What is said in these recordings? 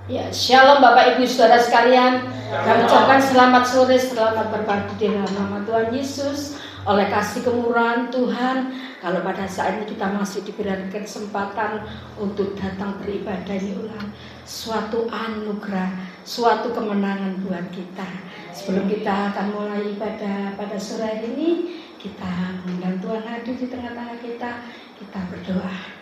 Ya, shalom Bapak Ibu Saudara sekalian. Kami ucapkan selamat sore, selamat berbakti di dalam nama Tuhan Yesus. Oleh kasih kemurahan Tuhan, kalau pada saat ini kita masih diberikan kesempatan untuk datang beribadah ini ulang, suatu anugerah, suatu kemenangan buat kita. Sebelum kita akan mulai ibadah pada sore hari ini, kita mengundang Tuhan hadir di tengah-tengah kita berdoa.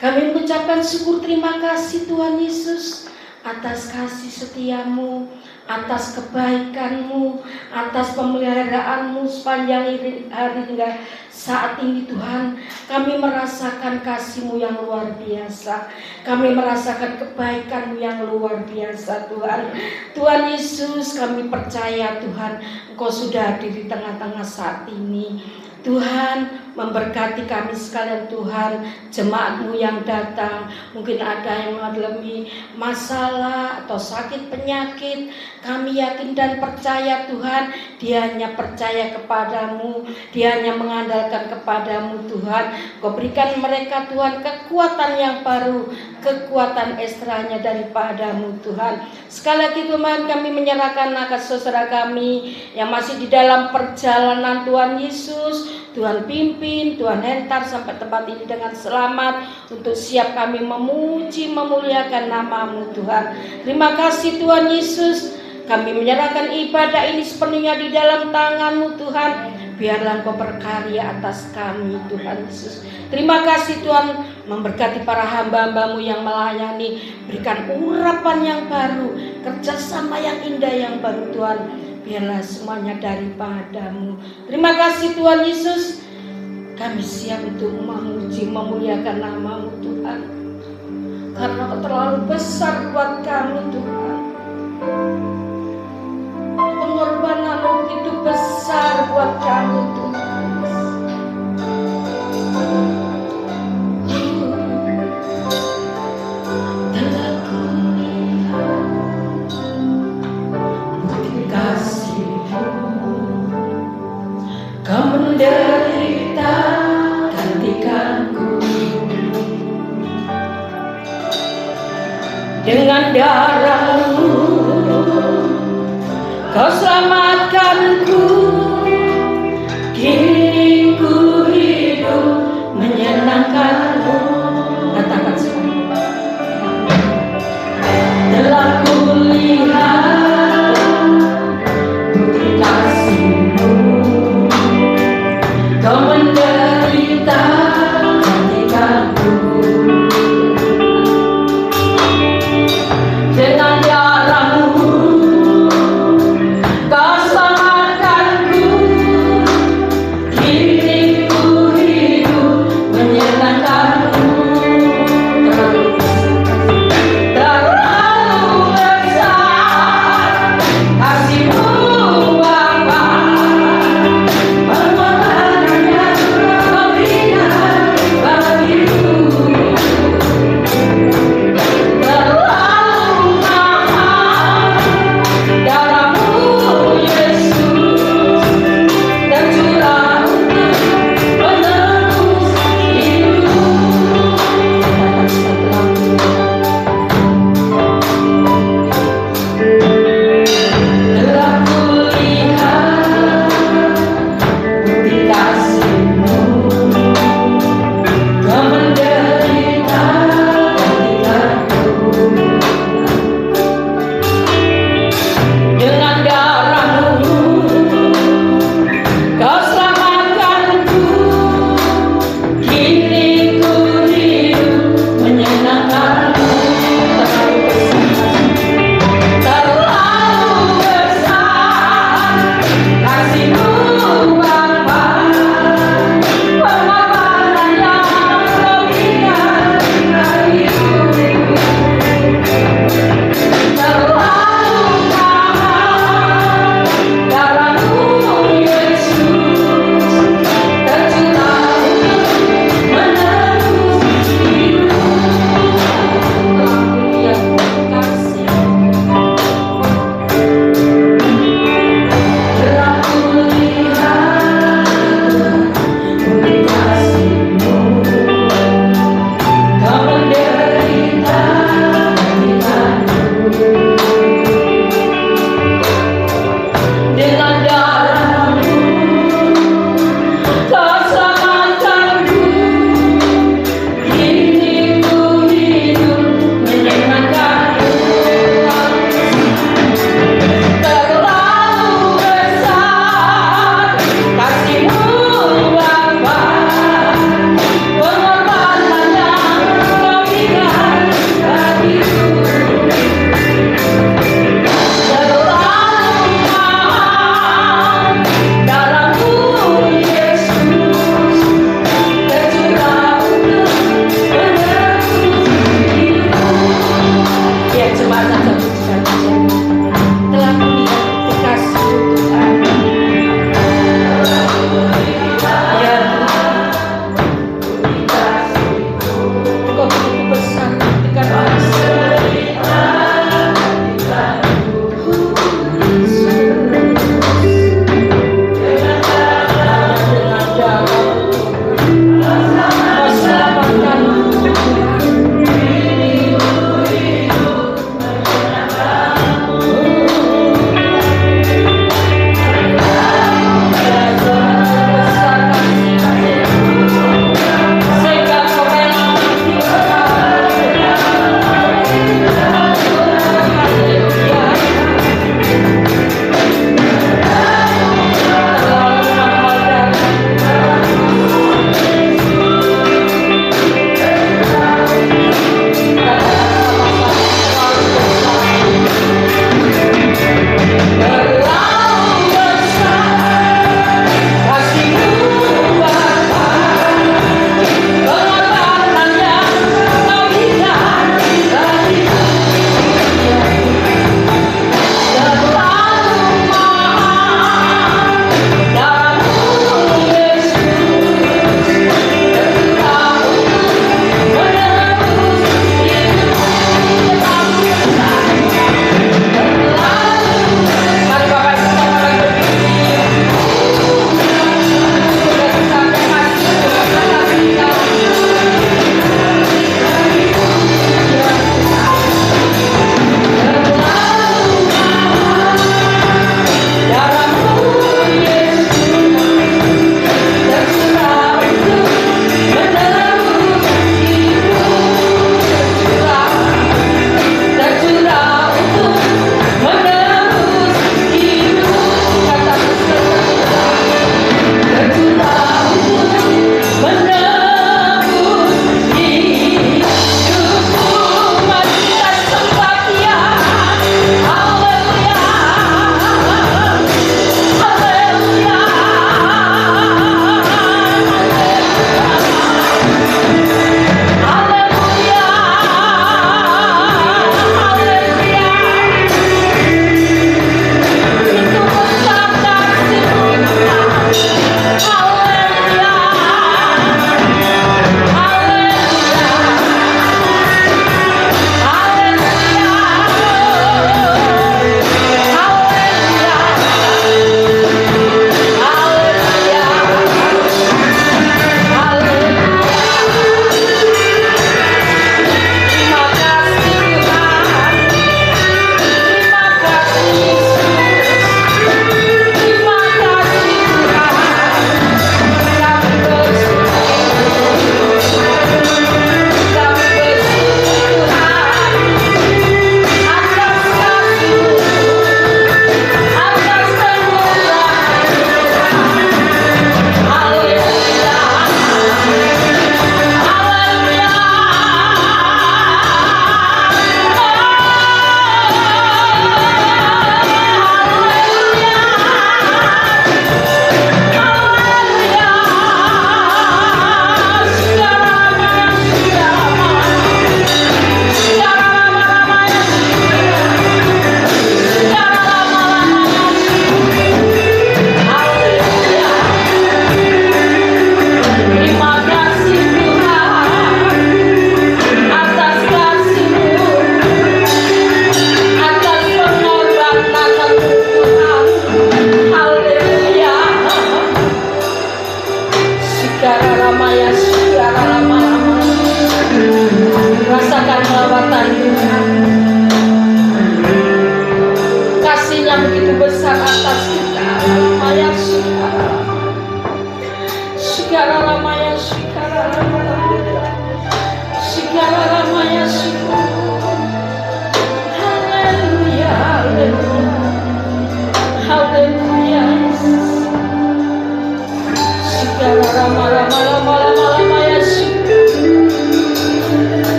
Kami mengucapkan syukur terima kasih Tuhan Yesus atas kasih setiamu, atas kebaikanmu, atas pemeliharaanmu sepanjang hari hingga saat ini Tuhan. Kami merasakan kasih-Mu yang luar biasa. Kami merasakan kebaikan-Mu yang luar biasa Tuhan. Tuhan Yesus, kami percaya Tuhan Engkau sudah hadir di tengah-tengah saat ini. Tuhan memberkati kami sekalian Tuhan, jemaat-Mu yang datang. Mungkin ada yang mengalami masalah atau sakit penyakit. Kami yakin dan percaya Tuhan, dia hanya percaya kepadamu, dia hanya mengandalkan kepadamu Tuhan. Kau berikan mereka Tuhan kekuatan yang baru, kekuatan ekstranya daripadamu Tuhan. Sekali lagi Tuhan, kami menyerahkan akan saudara kami yang masih di dalam perjalanan Tuhan Yesus. Tuhan pimpin, Tuhan hentar sampai tempat ini dengan selamat, untuk siap kami memuji, memuliakan nama-Mu Tuhan. Terima kasih Tuhan Yesus. Kami menyerahkan ibadah ini sepenuhnya di dalam tangan-Mu Tuhan. Biarlah Engkau berkarya atas kami Tuhan Yesus. Terima kasih Tuhan, memberkati para hamba-hamba-Mu yang melayani. Berikan urapan yang baru, kerjasama yang indah yang baru Tuhan. Biarlah semuanya daripada-Mu. Terima kasih Tuhan Yesus. Kami siap untuk memuji, memuliakan nama-Mu Tuhan. Karena Kau terlalu besar buat kami Tuhan. Pengorbanan-Mu begitu besar buat kami Tuhan. Telah kulihat bukti kasih-Mu. Kau menderita gantikanku. Dengan darah-Mu Kau selamatkanku. Kini ku hidup menyenangkan-Mu. Katakan sekali. Telah kulihat bukti kasih-Mu. Kau menderita gantikanku. Dengan darah-Mu Kau selamatkanku.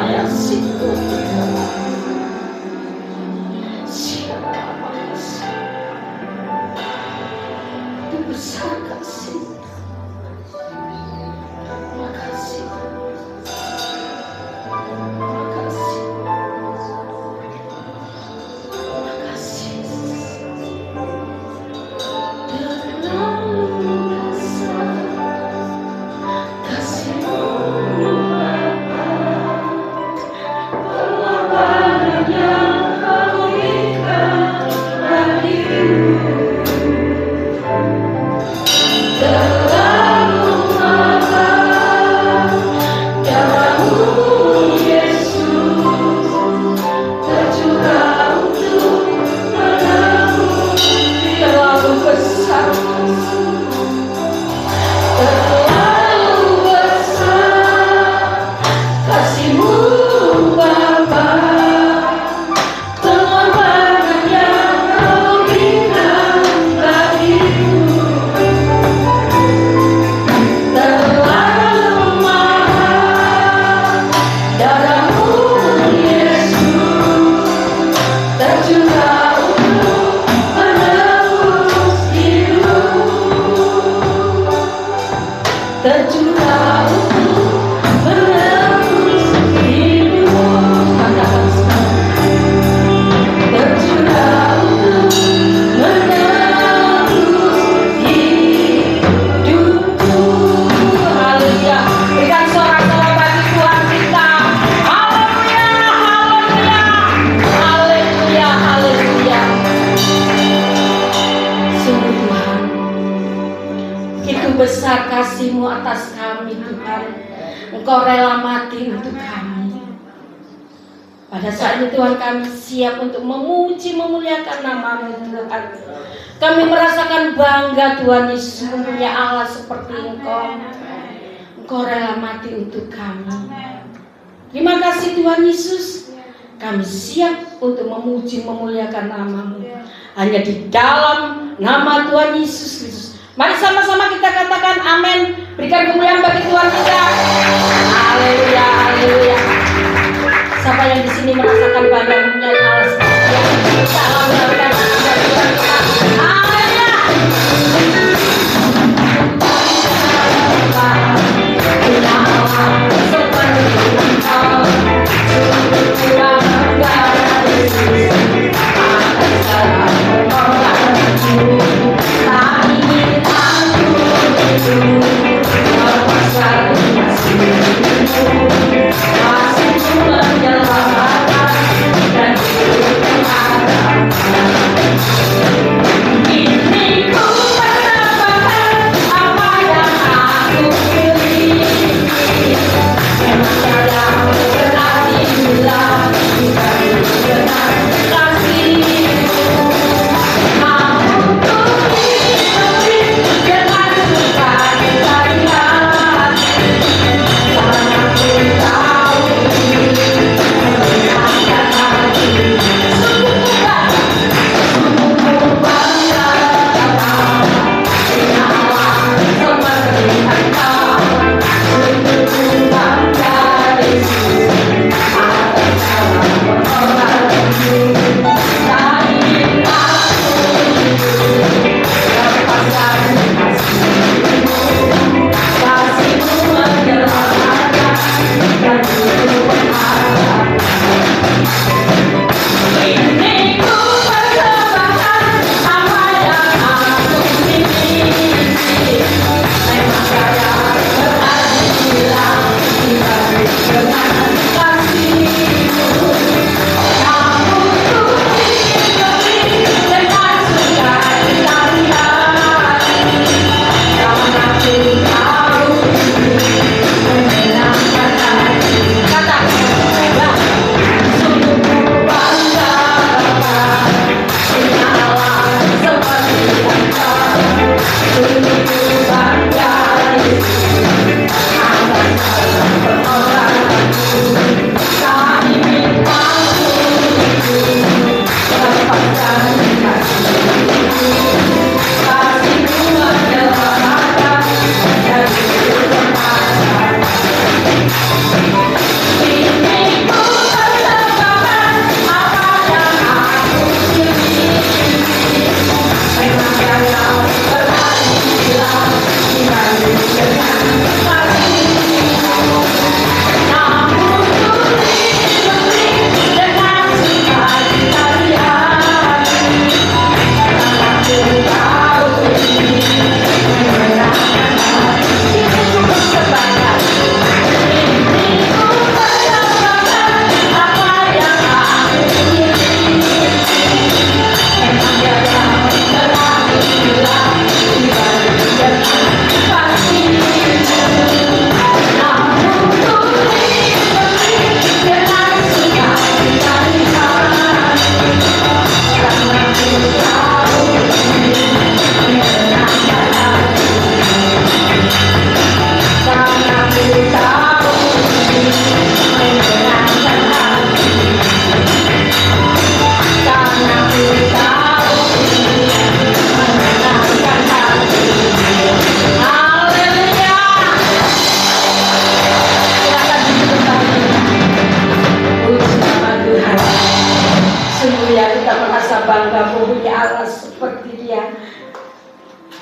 ya siku. Itu besar kasih. Makasih. Makasih. Makasih. Terlalu besar kasih-Mu Bapa, pengorbanan yang Kau berikan bagiku. Terlalu mahal darah-Mu Yesus, tercurah untuk menebus. Terlalu besar, terlalu besar kasih-Mu Bapa, pengorbanan yang Kau berikan bagiku. Terlalu mahal darah-Mu Yesus, tercurah untuk menebus hidup, tercurah untuk menebus hidup. Katakan tercurah untuk menebus hidupku. Haleluya. Berikan sorak-sorai bagi Tuhan kita. Haleluya, haleluya, haleluya, haleluya. Sungguh Tuhan, begitu besar kasih-Mu atas kami Tuhan. Engkau rela mati untuk kami. Pada saat itu Tuhan, kami siap untuk memuji, memuliakan nama-Mu Tuhan. Kami merasakan bangga Tuhan Yesus mempunyai Allah seperti Engkau. Engkau rela mati untuk kami. Terima kasih Tuhan Yesus. Kami siap untuk memuji, memuliakan nama-Mu. Hanya di dalam nama Tuhan Yesus Kristus. Mari sama-sama kita katakan amin. Berikan kemuliaan bagi Tuhan kita. Haleluya, haleluya. Siapa yang di sini merasakan bangga mempunyai Allah seperti yang kita lakukan dari Tuhan kita. Haleluya. Dan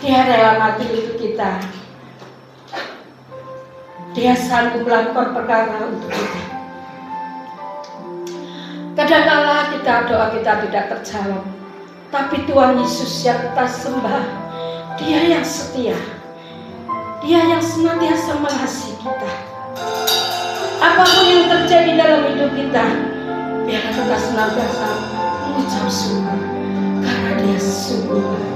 Dia rela mati untuk kita. Dia sanggup melakukan perkara untuk kita. Kadang-kala doa kita tidak terjawab, tapi Tuhan Yesus yang kita sembah, Dia yang setia, Dia yang senantiasa mengasihi kita. Apapun yang terjadi dalam hidup kita, biarlah kita senantiasa mengucap syukur, karena Dia sungguh baik.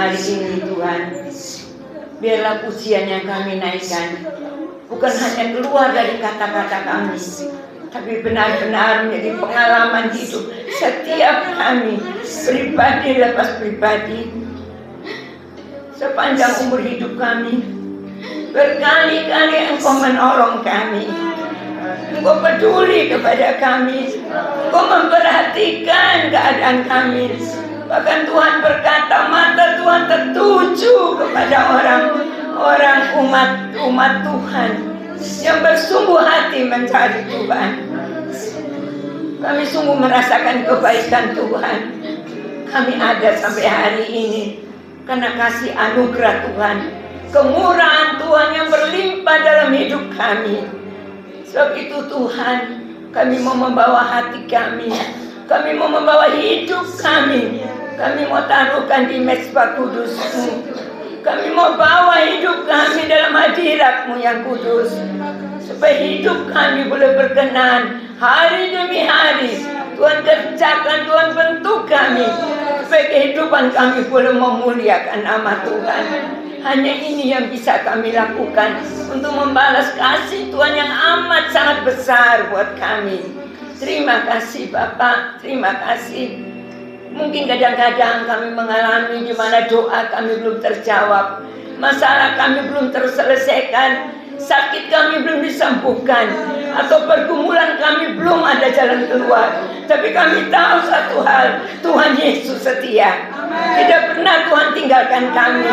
hari ini Tuhan, biarlah pujian yang kami naikkan bukan hanya keluar dari kata-kata kami, tapi benar-benar menjadi pengalaman hidup setiap kami, pribadi lepas pribadi. Sepanjang umur hidup kami, berkali-kali Engkau menolong kami, Engkau peduli kepada kami, Engkau memperhatikan keadaan kami. Bahkan Tuhan berkata, mata Tuhan tertuju kepada orang-orang umat Tuhan yang bersungguh hati mencari Tuhan. Kami sungguh merasakan kebaikan Tuhan. Kami ada sampai hari ini karena kasih anugerah Tuhan, kemurahan Tuhan yang berlimpah dalam hidup kami. Sebab itu Tuhan, kami mau membawa hati kami mau membawa hidup kami mau taruhkan di mezbah kudus-Mu. Kami mau bawa hidup kami dalam hadirat-Mu yang kudus, supaya hidup kami boleh berkenan hari demi hari. Tuhan kerjakan, Tuhan bentuk kami, supaya kehidupan kami boleh memuliakan nama Tuhan. Hanya ini yang bisa kami lakukan untuk membalas kasih Tuhan yang amat sangat besar buat kami. Terima kasih Bapak, terima kasih. Mungkin kadang-kadang kami mengalami di mana doa kami belum terjawab, masalah kami belum terselesaikan, sakit kami belum disembuhkan, atau pergumulan kami belum ada jalan keluar. Tapi kami tahu satu hal, Tuhan Yesus setia. Tidak pernah Tuhan tinggalkan kami.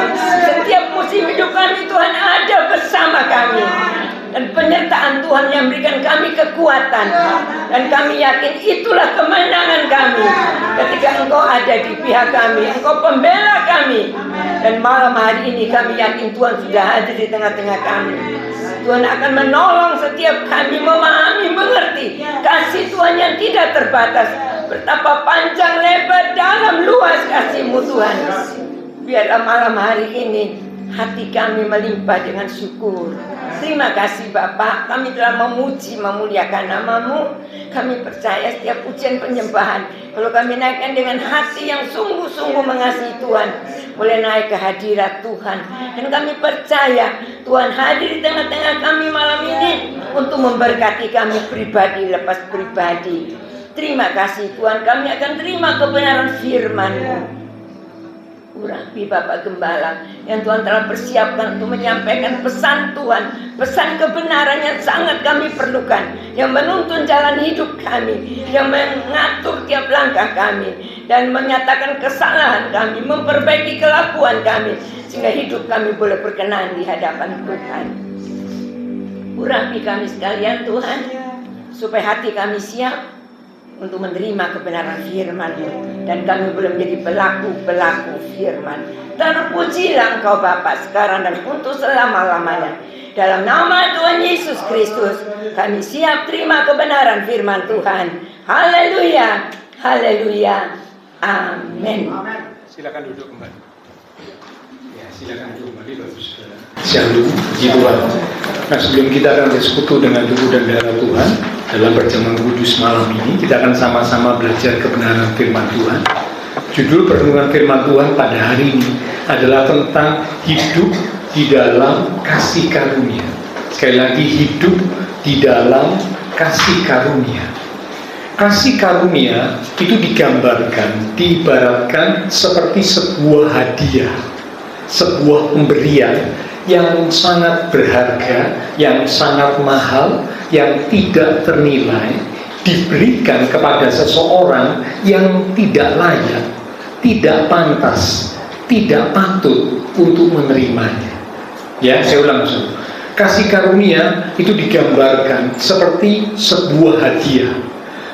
Setiap musim hidup kami Tuhan ada bersama kami. Dan penyertaan Tuhan yang memberikan kami kekuatan. Dan kami yakin itulah kemenangan kami. Ketika Engkau ada di pihak kami, Engkau pembela kami. Dan malam hari ini kami yakin Tuhan sudah hadir di tengah-tengah kami. Tuhan akan menolong setiap kami memahami, mengerti kasih Tuhan yang tidak terbatas. Betapa panjang, lebar, dalam, luas kasih-Mu Tuhan. Biarlah malam hari ini hati kami melimpah dengan syukur. Terima kasih Bapak, kami telah memuji, memuliakan nama-Mu. Kami percaya setiap pujian penyembahan, kalau kami naikkan dengan hati yang sungguh-sungguh mengasihi Tuhan, boleh naik ke hadirat Tuhan. Dan kami percaya Tuhan hadir di tengah-tengah kami malam ini untuk memberkati kami pribadi lepas pribadi. Terima kasih Tuhan, kami akan terima kebenaran firman-Mu. Urapi Bapak Gembala yang Tuhan telah persiapkan untuk menyampaikan pesan Tuhan, pesan kebenaran yang sangat kami perlukan, yang menuntun jalan hidup kami, yang mengatur tiap langkah kami, dan menyatakan kesalahan kami, memperbaiki kelakuan kami, sehingga hidup kami boleh berkenan di hadapan Tuhan. Urapi kami sekalian Tuhan, supaya hati kami siap untuk menerima kebenaran firman-Mu, dan kami boleh menjadi pelaku-pelaku firman. Terpujilah Engkau Bapa sekarang dan untuk selama-lamanya. Dalam nama Tuhan Yesus Kristus, kami siap terima kebenaran firman Tuhan. Haleluya, haleluya, amin. Silakan duduk kembali. Ya, silakan duduk kembali Bapak Saudara. Shalom, puji Tuhan. Nah, sebelum kita akan bersekutu dengan tubuh dan darah Tuhan dalam perjamuan kudus malam ini, kita akan sama-sama belajar kebenaran firman Tuhan. Judul pertemuan firman Tuhan pada hari ini adalah tentang hidup di dalam kasih karunia. Sekali lagi, hidup di dalam kasih karunia. Kasih karunia itu digambarkan, diibaratkan seperti sebuah hadiah, sebuah pemberian yang sangat berharga, yang sangat mahal, yang tidak ternilai, diberikan kepada seseorang yang tidak layak, tidak pantas, tidak patut untuk menerimanya. Ya, saya ulang. Kasih karunia itu digambarkan seperti sebuah hadiah,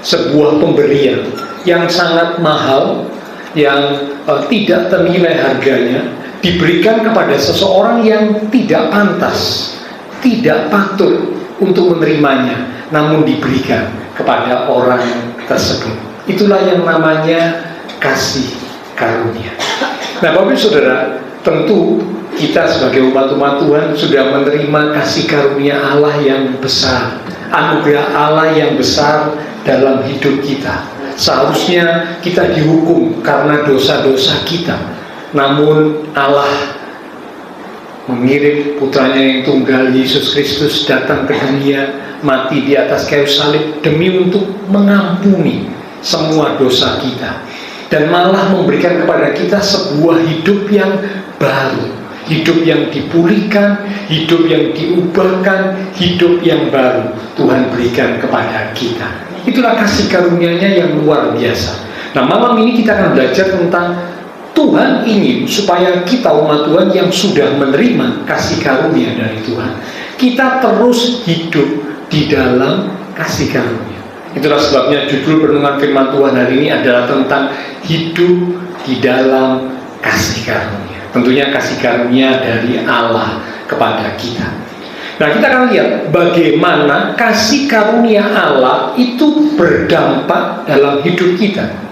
sebuah pemberian yang sangat mahal, yang tidak ternilai harganya, diberikan kepada seseorang yang tidak pantas, tidak patut untuk menerimanya, namun diberikan kepada orang tersebut. Itulah yang namanya kasih karunia. Nah, Bapak Saudara, tentu kita sebagai umat-umat Tuhan sudah menerima kasih karunia Allah yang besar, anugerah Allah yang besar dalam hidup kita. Seharusnya kita dihukum karena dosa-dosa kita, namun Allah mengirim putranya yang tunggal Yesus Kristus datang ke dunia, mati di atas kayu salib demi untuk mengampuni semua dosa kita, dan malah memberikan kepada kita sebuah hidup yang baru, hidup yang dipulihkan, hidup yang diubahkan, hidup yang baru Tuhan berikan kepada kita. Itulah kasih karunia-Nya yang luar biasa. Nah, malam ini kita akan belajar tentang Tuhan ingin supaya kita umat Tuhan yang sudah menerima kasih karunia dari Tuhan, kita terus hidup di dalam kasih karunia. Itulah sebabnya judul renungan firman Tuhan hari ini adalah tentang hidup di dalam kasih karunia. Tentunya kasih karunia dari Allah kepada kita. Nah, kita akan lihat bagaimana kasih karunia Allah itu berdampak dalam hidup kita.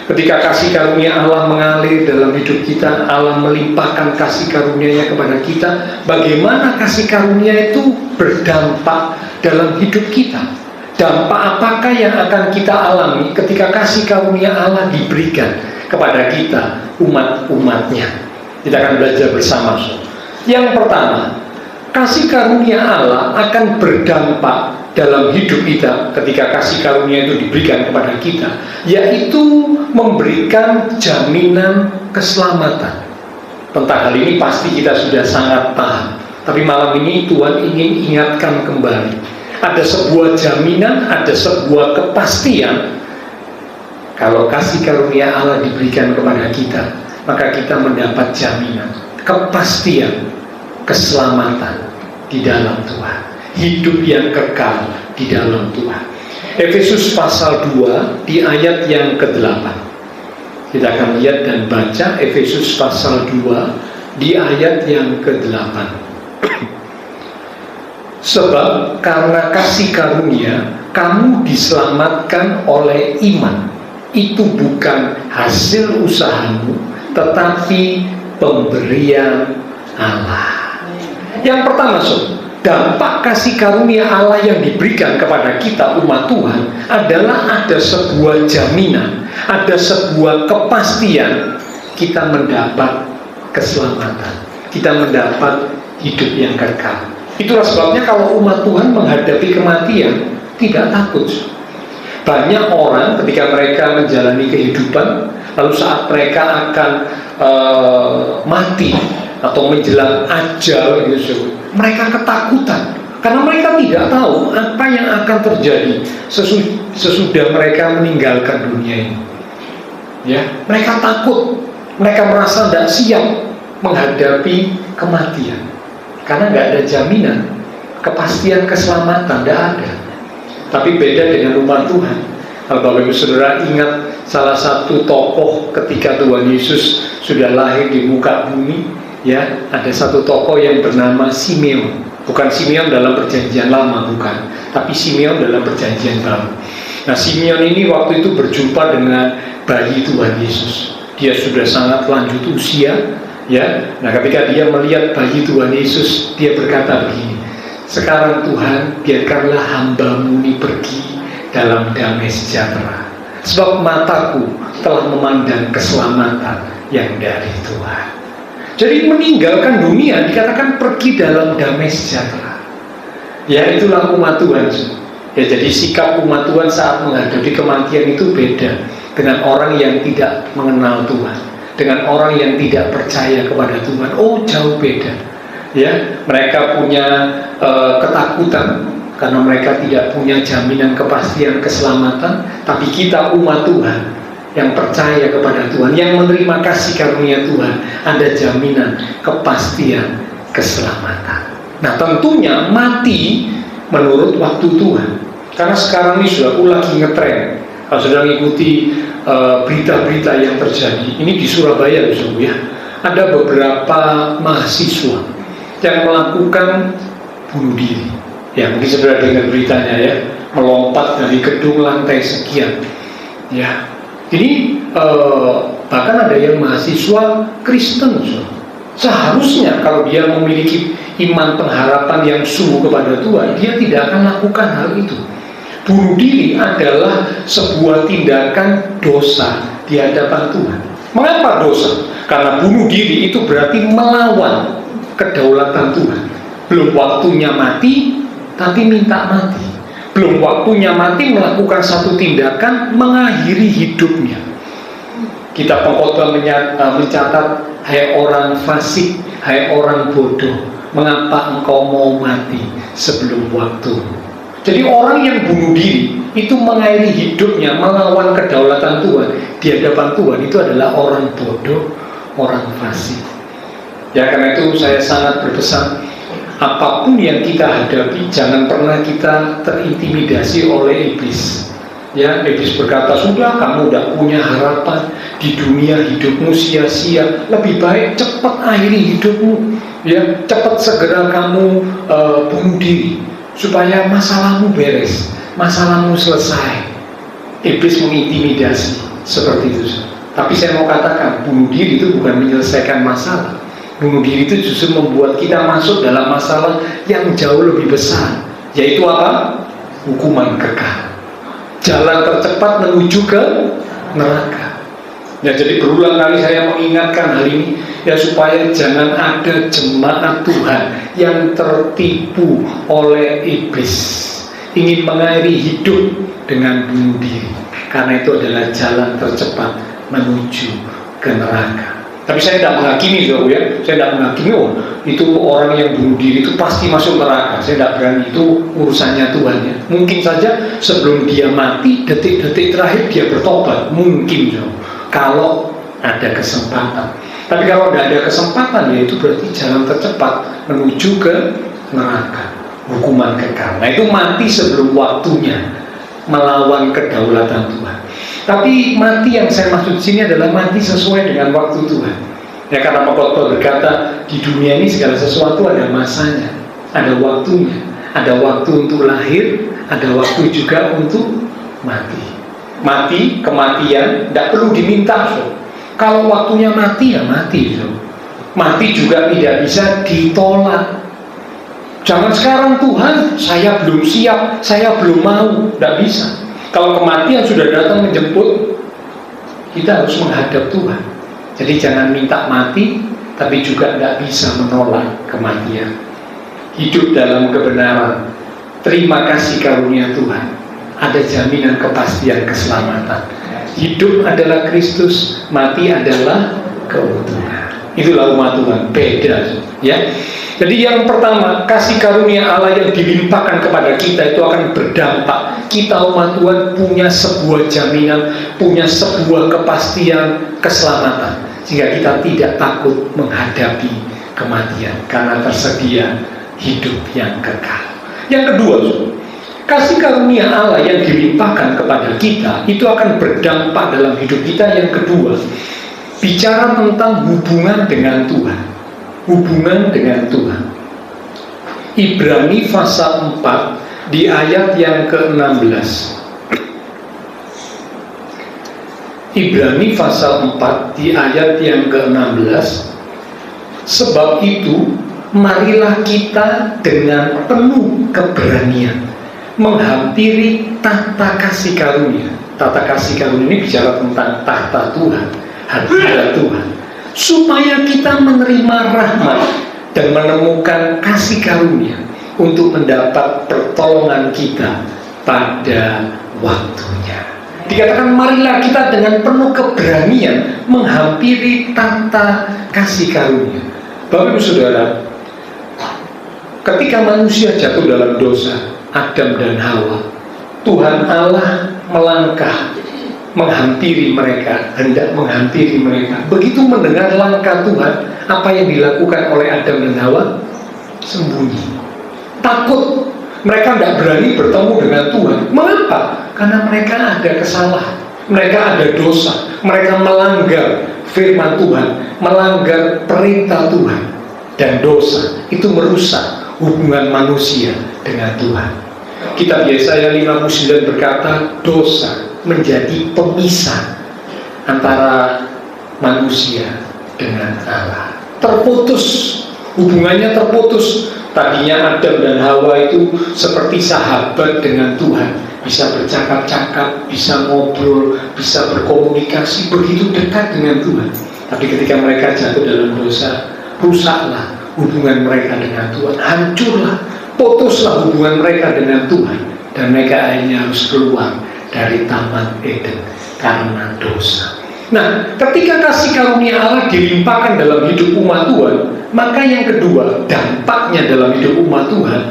Ketika kasih karunia Allah mengalir dalam hidup kita, Allah melimpahkan kasih karunia-Nya kepada kita, bagaimana kasih karunia itu berdampak dalam hidup kita? Dampak apakah yang akan kita alami ketika kasih karunia Allah diberikan kepada kita, umat-umatnya? Kita akan belajar bersama. Yang pertama, kasih karunia Allah akan berdampak dalam hidup kita ketika kasih karunia itu diberikan kepada kita, yaitu memberikan jaminan keselamatan. Tentang hal ini pasti kita sudah sangat paham, tapi malam ini Tuhan ingin ingatkan kembali. Ada sebuah jaminan, ada sebuah kepastian. Kalau kasih karunia Allah diberikan kepada kita, maka kita mendapat jaminan, kepastian, keselamatan di dalam Tuhan, hidup yang kekal di dalam Tuhan. Efesus pasal 2 di ayat yang ke-8. Kita akan lihat dan baca Efesus pasal 2 di ayat yang ke-8. Sebab karena kasih karunia kamu diselamatkan oleh iman. Itu bukan hasil usahamu, tetapi pemberian Allah. Yang pertama, dampak kasih karunia Allah yang diberikan kepada kita umat Tuhan adalah ada sebuah jaminan, ada sebuah kepastian kita mendapat keselamatan, kita mendapat hidup yang kekal. Itulah sebabnya kalau umat Tuhan menghadapi kematian tidak takut. Banyak orang ketika mereka menjalani kehidupan, lalu saat mereka akan mati atau menjelang ajal gitu, mereka ketakutan karena mereka tidak tahu apa yang akan terjadi sesudah mereka meninggalkan dunia ini. Ya, mereka takut, mereka merasa tidak siap menghadapi kematian karena nggak ada jaminan, kepastian keselamatan tidak ada. Tapi beda dengan umat Tuhan. Kalau Bapak Ibu Saudara ingat salah satu tokoh ketika Tuhan Yesus sudah lahir di muka bumi, ya, ada satu tokoh yang bernama Simeon. Bukan Simeon dalam perjanjian lama, bukan, tapi Simeon dalam perjanjian baru. Nah, Simeon ini waktu itu berjumpa dengan bayi Tuhan Yesus. Dia sudah sangat lanjut usia, ya. Nah, ketika dia melihat bayi Tuhan Yesus, dia berkata begini, "Sekarang Tuhan, biarkanlah hamba-Mu ini pergi dalam damai sejahtera, sebab mataku telah memandang keselamatan yang dari Tuhan." Jadi meninggalkan dunia dikatakan pergi dalam damai sejahtera. Ya, itulah umat Tuhan. Ya, jadi sikap umat Tuhan saat menghadapi kematian itu beda dengan orang yang tidak mengenal Tuhan, dengan orang yang tidak percaya kepada Tuhan. Oh, jauh beda. Ya, mereka punya ketakutan karena mereka tidak punya jaminan kepastian keselamatan. Tapi kita umat Tuhan yang percaya kepada Tuhan, yang menerima kasih karunia Tuhan, ada jaminan kepastian keselamatan. Nah, tentunya mati menurut waktu Tuhan. Karena sekarang ini sudah lagi ngetren. Kalau sudah mengikuti berita-berita yang terjadi, ini di Surabaya ya, ada beberapa mahasiswa yang melakukan bunuh diri. Ya, mungkin sudah dengar beritanya ya, melompat dari gedung lantai sekian. Ya, ini bahkan ada yang mahasiswa Kristen. Seharusnya kalau dia memiliki iman pengharapan yang sungguh kepada Tuhan, dia tidak akan lakukan hal itu. Bunuh diri adalah sebuah tindakan dosa di hadapan Tuhan. Mengapa dosa? Karena bunuh diri itu berarti melawan kedaulatan Tuhan. Belum waktunya mati, tapi minta mati. Belum waktunya mati melakukan satu tindakan mengakhiri hidupnya. Kitab Pengkhotbah mencatat, hai orang fasik, hai orang bodoh, mengapa engkau mau mati sebelum waktu? Jadi orang yang bunuh diri itu mengakhiri hidupnya melawan kedaulatan Tuhan di hadapan Tuhan, itu adalah orang bodoh, orang fasik. Ya, karena itu saya sangat berpesan, apapun yang kita hadapi jangan pernah kita terintimidasi oleh iblis. Ya, iblis berkata, sudah kamu udah punya harapan di dunia, hidupmu sia-sia, lebih baik cepat akhiri hidupmu, ya, cepat segera kamu bunuh diri supaya masalahmu beres, masalahmu selesai. Iblis mengintimidasi seperti itu. Tapi saya mau katakan, bunuh diri itu bukan menyelesaikan masalah. Bunuh diri itu justru membuat kita masuk dalam masalah yang jauh lebih besar, yaitu apa? Hukuman kekal. Jalan tercepat menuju ke neraka. Ya, jadi berulang kali saya mengingatkan hal ini, ya, supaya jangan ada jemaat Tuhan yang tertipu oleh iblis, ingin mengakhiri hidup dengan bunuh diri, karena itu adalah jalan tercepat menuju ke neraka. Tapi saya tidak menghakimi, saudara, ya, saya tidak menghakimi, oh itu orang yang bunuh diri itu pasti masuk neraka. Saya tidak berani, itu urusannya Tuhan, ya. Mungkin saja sebelum dia mati, detik-detik terakhir dia bertobat, mungkin, saudara, kalau ada kesempatan. Tapi kalau tidak ada kesempatan, ya itu berarti jalan tercepat menuju ke neraka, hukuman kekal. Nah, itu mati sebelum waktunya, melawan kedaulatan Tuhan. Tapi mati yang saya maksud di sini adalah mati sesuai dengan waktu Tuhan. Ya, karena Pengkhotbah berkata, di dunia ini segala sesuatu ada masanya, ada waktunya. Ada waktu untuk lahir, ada waktu juga untuk mati. Mati, kematian, tidak perlu diminta, so. Kalau waktunya mati, ya mati, so. Mati juga tidak bisa ditolak. Jangan sekarang, Tuhan, saya belum siap, saya belum mau, tidak bisa. Kalau kematian sudah datang menjemput, kita harus menghadap Tuhan. Jadi jangan minta mati, tapi juga tidak bisa menolak kematian. Hidup dalam kebenaran, terima kasih karunia Tuhan, ada jaminan kepastian keselamatan. Hidup adalah Kristus, mati adalah keuntungan. Itulah umat Tuhan, beda, ya. Jadi yang pertama, kasih karunia Allah yang dilimpahkan kepada kita itu akan berdampak. Kita umat Tuhan punya sebuah jaminan, punya sebuah kepastian keselamatan, sehingga kita tidak takut menghadapi kematian karena tersedia hidup yang kekal. Yang kedua, kasih karunia Allah yang dilimpahkan kepada kita itu akan berdampak dalam hidup kita. Yang kedua, bicara tentang hubungan dengan Tuhan. Hubungan dengan Tuhan. Ibrani pasal 4 di ayat yang ke-16. Ibrani pasal 4 di ayat yang ke-16. Sebab itu marilah kita dengan penuh keberanian menghampiri tahta kasih karunia. Tahta kasih karunia ini bicara tentang tahta Tuhan, hadirat Tuhan, supaya kita menerima rahmat dan menemukan kasih karunia untuk mendapat pertolongan kita pada waktunya. Dikatakan marilah kita dengan penuh keberanian menghampiri tahta kasih karunia. Bapak Ibu Saudara, ketika manusia jatuh dalam dosa, Adam dan Hawa, Tuhan Allah melangkah menghampiri mereka, hendak menghampiri mereka. Begitu mendengar langkah Tuhan, apa yang dilakukan oleh Adam dan Hawa? Sembunyi, takut. Mereka tidak berani bertemu dengan Tuhan. Mengapa? Karena mereka ada kesalahan, mereka ada dosa, mereka melanggar firman Tuhan, melanggar perintah Tuhan. Dan dosa itu merusak hubungan manusia dengan Tuhan. Kitab Yesaya 59 berkata, dosa menjadi pemisah antara manusia dengan Allah. Terputus, hubungannya terputus. Tadinya Adam dan Hawa itu seperti sahabat dengan Tuhan, bisa bercakap-cakap, bisa ngobrol, bisa berkomunikasi, begitu dekat dengan Tuhan. Tapi ketika mereka jatuh dalam dosa, rusaklah hubungan mereka dengan Tuhan, hancurlah, putuslah hubungan mereka dengan Tuhan, dan mereka akhirnya harus keluar dari Taman Eden karena dosa. Nah, ketika kasih karunia Allah dilimpahkan dalam hidup umat Tuhan, maka yang kedua, dampaknya dalam hidup umat Tuhan,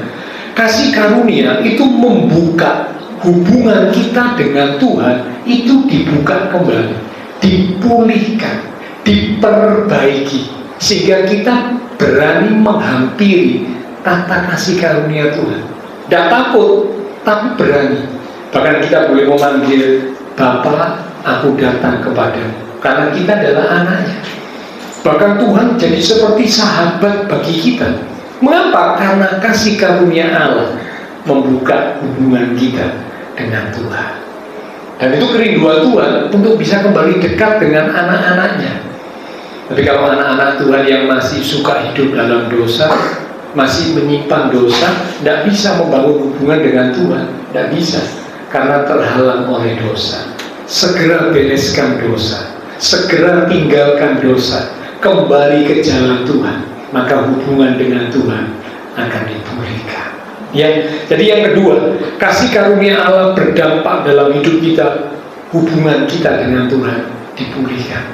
kasih karunia itu membuka hubungan kita dengan Tuhan, itu dibuka kembali, dipulihkan, diperbaiki, sehingga kita berani menghampiri tata kasih karunia Tuhan. Tidak takut, tapi berani. Bahkan kita boleh memanggil, Bapa, aku datang kepadamu, karena kita adalah anaknya. Bahkan Tuhan jadi seperti sahabat bagi kita. Mengapa? Karena kasih karunia Allah membuka hubungan kita dengan Tuhan. Dan itu kerinduan Tuhan untuk bisa kembali dekat dengan anak-anaknya. Tapi kalau anak-anak Tuhan yang masih suka hidup dalam dosa, masih menyimpan dosa, tidak bisa membangun hubungan dengan Tuhan. Tidak bisa, karena terhalang oleh dosa. Segera bereskan dosa, segera tinggalkan dosa, kembali ke jalan Tuhan, maka hubungan dengan Tuhan akan dipulihkan. Ya, jadi yang kedua, kasih karunia Allah berdampak dalam hidup kita, hubungan kita dengan Tuhan dipulihkan,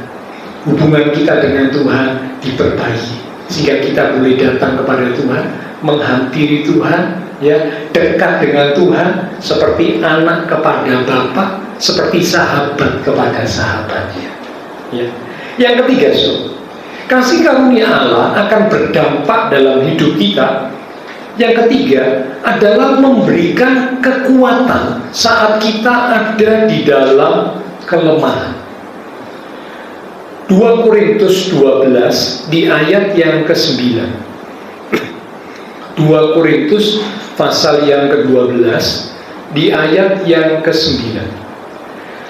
hubungan kita dengan Tuhan diperbaiki, sehingga kita boleh datang kepada Tuhan, menghampiri Tuhan, ya, dekat dengan Tuhan, seperti anak kepada Bapa, seperti sahabat kepada sahabatnya. Ya. Yang ketiga, kasih karunia Allah akan berdampak dalam hidup kita. Yang ketiga adalah memberikan kekuatan saat kita ada di dalam kelemahan. 2 Korintus 12 di ayat yang ke-9. 2 Korintus pasal yang ke-12 di ayat yang ke-9.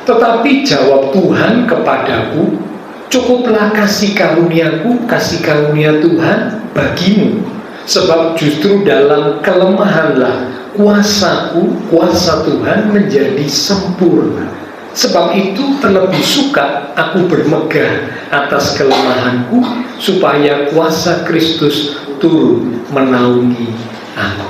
Tetapi jawab Tuhan kepadaku, cukuplah kasih karuniaku, kasih karunia Tuhan bagimu. Sebab justru dalam kelemahanlah kuasaku, kuasa Tuhan menjadi sempurna. Sebab itu terlebih suka aku bermegah atas kelemahanku, supaya kuasa Kristus turun menaungi aku.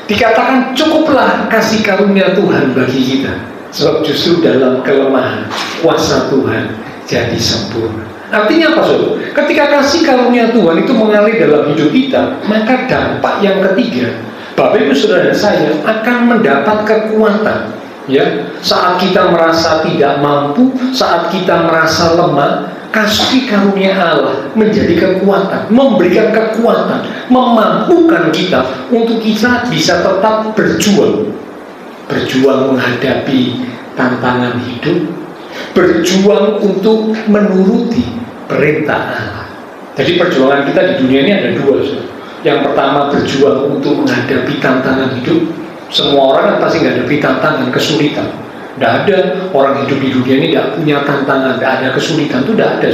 Dikatakan cukuplah kasih karunia Tuhan bagi kita, sebab justru dalam kelemahan kuasa Tuhan jadi sempurna. Artinya apa, saudara? Ketika kasih karunia Tuhan itu mengalir dalam hidup kita, maka dampak yang ketiga, Bapak Ibu Saudara dan saya akan mendapat kekuatan. Ya, saat kita merasa tidak mampu, saat kita merasa lemah, kasih karunia Allah menjadi kekuatan, memberikan kekuatan, memampukan kita untuk kita bisa tetap berjuang menghadapi tantangan hidup, berjuang untuk menuruti perintah Allah. Jadi perjuangan kita di dunia ini ada dua. Yang pertama, berjuang untuk menghadapi tantangan hidup. Semua orang kan pasti menghadapi tantangan, kesulitan. Tidak ada orang hidup di dunia ini tidak punya tantangan, tidak ada kesulitan, itu tidak ada.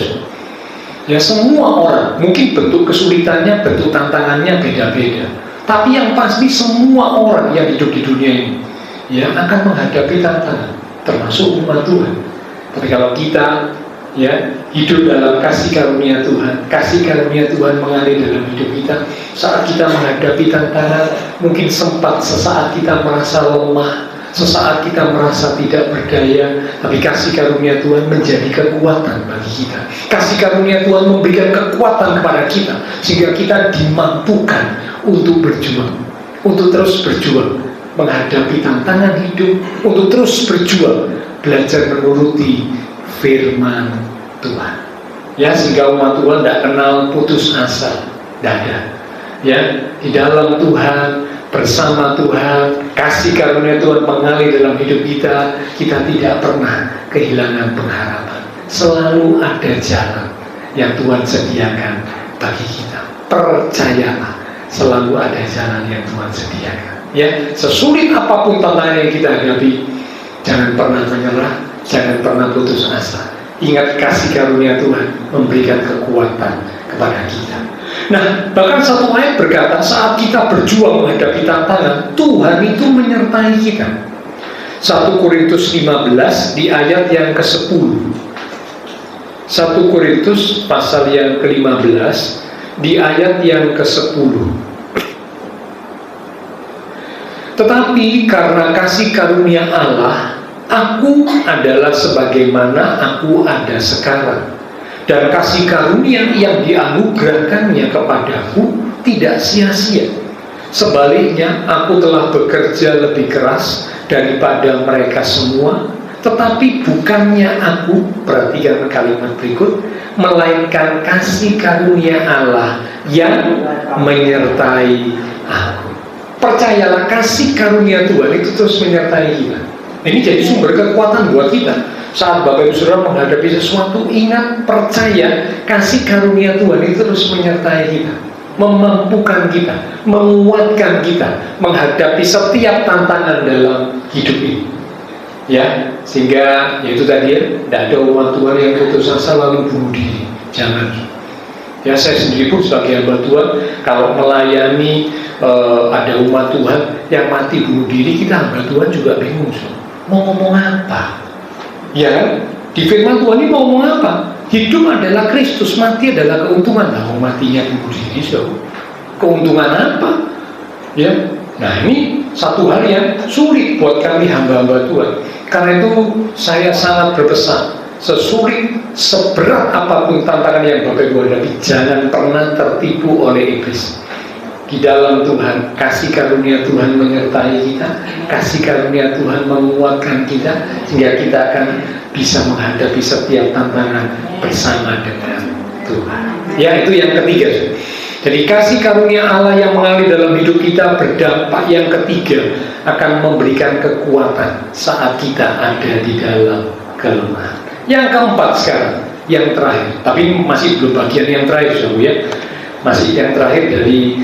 Ya, semua orang, mungkin bentuk kesulitannya, bentuk tantangannya beda-beda. Tapi yang pasti semua orang yang hidup di dunia ini ya akan menghadapi tantangan, termasuk umat Tuhan. Tapi kalau kita ya hidup dalam kasih karunia Tuhan, kasih karunia Tuhan mengalir dalam hidup kita, saat kita menghadapi tantangan, mungkin sempat sesaat kita merasa lemah, sesaat kita merasa tidak berdaya, tapi kasih karunia Tuhan menjadi kekuatan bagi kita. Kasih karunia Tuhan memberikan kekuatan kepada kita, sehingga kita dimampukan untuk berjuang, untuk terus berjuang menghadapi tantangan hidup, untuk terus berjuang belajar menuruti firman Tuhan. Ya, sehingga umat Tuhan tidak kenal putus asa, tidak ada. Ya, di dalam Tuhan, bersama Tuhan, kasih karunia Tuhan mengalir dalam hidup kita, kita tidak pernah kehilangan pengharapan. Selalu ada jalan yang Tuhan sediakan bagi kita. Percayalah, selalu ada jalan yang Tuhan sediakan. Ya, sesulit apapun tantangan yang kita hadapi, jangan pernah menyerah, jangan pernah putus asa. Ingat kasih karunia Tuhan memberikan kekuatan kepada kita. Nah, bahkan satu ayat berkata, saat kita berjuang menghadapi tantangan, Tuhan itu menyertai kita. 1 Korintus 15 di ayat yang ke-10. 1 Korintus pasal yang ke-15 di ayat yang ke-10. Tetapi karena kasih karunia Allah, aku adalah sebagaimana aku ada sekarang. Dan kasih karunia yang dianugerahkannya kepadaku tidak sia-sia. Sebaliknya, aku telah bekerja lebih keras daripada mereka semua. Tetapi bukannya aku, perhatikan kalimat berikut, melainkan kasih karunia Allah yang menyertai aku. Percayalah, kasih karunia Tuhan itu terus menyertai kita. Ini jadi sumber kekuatan buat kita. Saat Bapak Ibu Saudara menghadapi sesuatu, ingat, percaya, kasih karunia Tuhan itu terus menyertai kita, memampukan kita, menguatkan kita menghadapi setiap tantangan dalam hidup ini. Ya, sehingga yaitu tadi ya, tidak ada umat Tuhan yang putus asa lalu bunuh diri. Jangan. Ya, saya sendiri pun sebagai hamba Tuhan, kalau melayani ada umat Tuhan yang mati bunuh diri, kita hamba Tuhan juga bingung, mau ngomong apa? Ya, di firman Tuhan ini mau ngomong apa? Hidup adalah Kristus, mati adalah keuntungan. Nah, mau matinya bunuh diri, keuntungan apa? Ya, nah ini satu hal yang sulit buat kami hamba-hamba Tuhan. Karena itu saya sangat berpesan, sesulit, seberat apapun tantangan yang Bapak Ibu hadapi, jangan pernah tertipu oleh iblis. Di dalam Tuhan, kasih karunia Tuhan menyertai kita, kasih karunia Tuhan menguatkan kita, sehingga kita akan bisa menghadapi setiap tantangan bersama dengan Tuhan. Ya, itu yang ketiga. Jadi kasih karunia Allah yang mengalir dalam hidup kita berdampak yang ketiga, akan memberikan kekuatan saat kita ada di dalam kelemahan. Yang keempat sekarang, yang terakhir, tapi masih belum bagian yang terakhir, saudara ya. Masih yang terakhir dari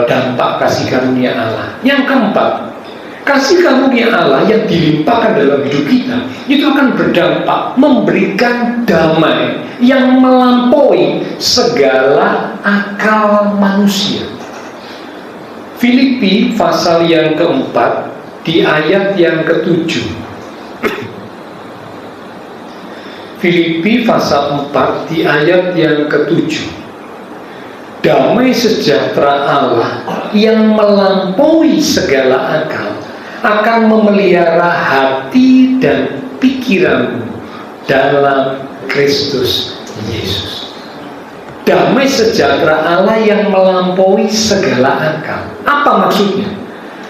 dampak kasih karunia Allah. Yang keempat, kasih karunia Allah yang dilimpahkan dalam hidup kita itu akan berdampak memberikan damai yang melampaui segala akal manusia. Filipi pasal yang keempat di ayat yang ke-7. Filipi pasal 4 di ayat yang ke-7. Damai sejahtera Allah yang melampaui segala akal akan memelihara hati dan pikiranmu dalam Kristus Yesus. Damai sejahtera Allah yang melampaui segala akal. Apa maksudnya?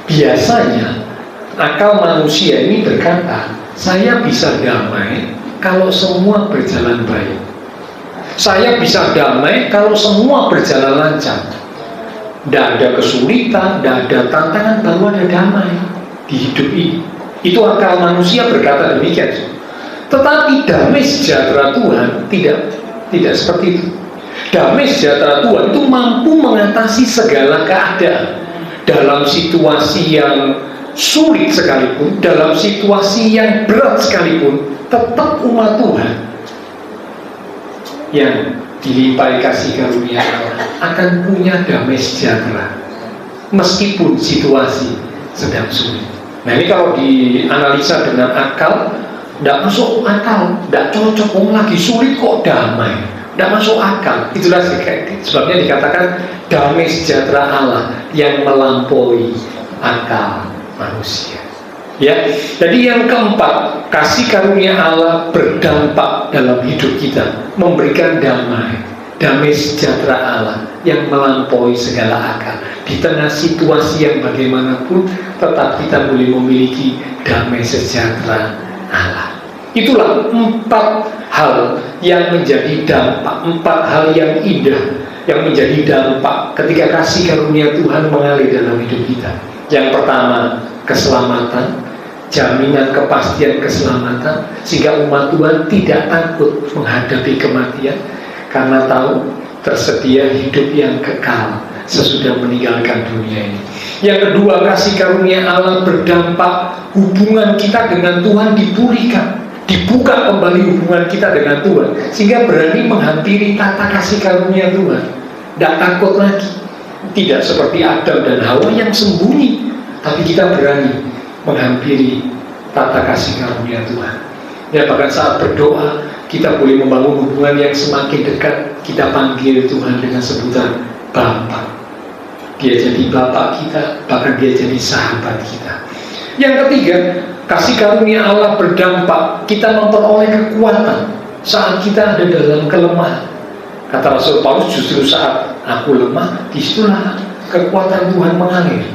Biasanya akal manusia ini berkata, saya bisa damai kalau semua berjalan baik. Saya bisa damai kalau semua berjalan lancar. Tidak ada kesulitan, tidak ada tantangan, baru ada damai di hidup ini. Itu akal manusia berkata demikian. Tetapi damai sejahtera Tuhan tidak seperti itu. Damai sejahtera Tuhan itu mampu mengatasi segala keadaan. Dalam situasi yang sulit sekalipun, dalam situasi yang berat sekalipun, tetap umat Tuhan yang dilimpahi kasih karunia Allah akan punya damai sejahtera meskipun situasi sedang sulit. Nah, ini kalau dianalisa dengan akal, tidak masuk akal, tidak cocok. Lagi sulit kok damai, tidak masuk akal. Itulah sebabnya dikatakan damai sejahtera Allah yang melampaui akal manusia. Ya, jadi yang keempat, kasih karunia Allah berdampak dalam hidup kita, memberikan damai sejahtera Allah yang melampaui segala akal. Di tengah situasi yang bagaimanapun, tetap kita boleh memiliki damai sejahtera Allah. Itulah 4 hal yang menjadi dampak, 4 hal yang indah yang menjadi dampak ketika kasih karunia Tuhan mengalir dalam hidup kita. Yang pertama, keselamatan. Jaminan kepastian keselamatan, sehingga umat Tuhan tidak takut menghadapi kematian karena tahu tersedia hidup yang kekal sesudah meninggalkan dunia ini. Yang kedua, kasih karunia Allah berdampak hubungan kita dengan Tuhan dipulihkan, dibuka kembali hubungan kita dengan Tuhan, sehingga berani menghampiri tata kasih karunia Tuhan. Tidak takut lagi, tidak seperti Adam dan Hawa yang sembunyi, tapi kita berani menghampiri tata kasih karunia Tuhan. Ya, bahkan saat berdoa kita boleh membangun hubungan yang semakin dekat. Kita panggil Tuhan dengan sebutan Bapa. Dia jadi Bapa kita, bahkan dia jadi sahabat kita. Yang ketiga, kasih karunia Allah berdampak. Kita memperoleh kekuatan saat kita ada dalam kelemahan. Kata Rasul Paulus, justru saat aku lemah, disitulah kekuatan Tuhan mengalir.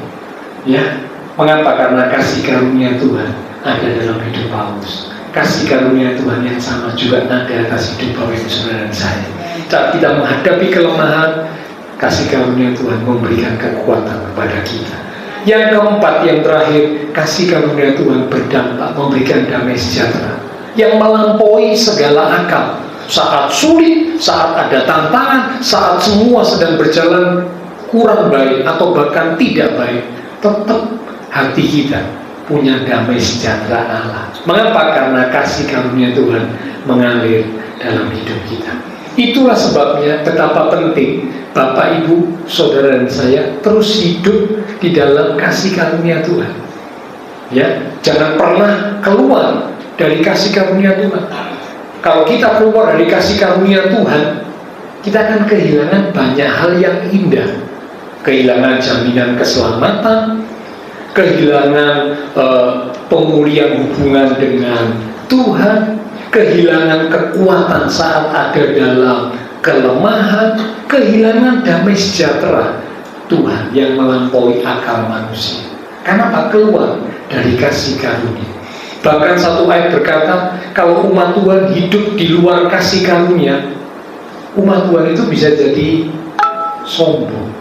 Ya, mengapa? Karena kasih karunia Tuhan ada dalam hidup Paulus. Kasih karunia Tuhan yang sama juga ada atas hidup Bapak Ibu Saudara dan saya. Saat kita menghadapi kelemahan, kasih karunia Tuhan memberikan kekuatan kepada kita. Yang keempat, yang terakhir, kasih karunia Tuhan berdampak, memberikan damai sejahtera yang melampaui segala akal. Saat sulit, saat ada tantangan, saat semua sedang berjalan kurang baik atau bahkan tidak baik, tetap hati kita punya damai sejahtera Allah. Mengapa? Karena kasih karunia Tuhan mengalir dalam hidup kita. Itulah sebabnya betapa penting Bapak, Ibu, Saudara dan saya terus hidup di dalam kasih karunia Tuhan. Ya, jangan pernah keluar dari kasih karunia Tuhan. Kalau kita keluar dari kasih karunia Tuhan, kita akan kehilangan banyak hal yang indah. Kehilangan jaminan keselamatan, kehilangan pemulihan hubungan dengan Tuhan, kehilangan kekuatan saat ada dalam kelemahan, kehilangan damai sejahtera Tuhan yang melampaui akal manusia. Kenapa? Keluar dari kasih karunia. Bahkan satu ayat berkata, kalau umat Tuhan hidup di luar kasih karunia, umat Tuhan itu bisa jadi sombong.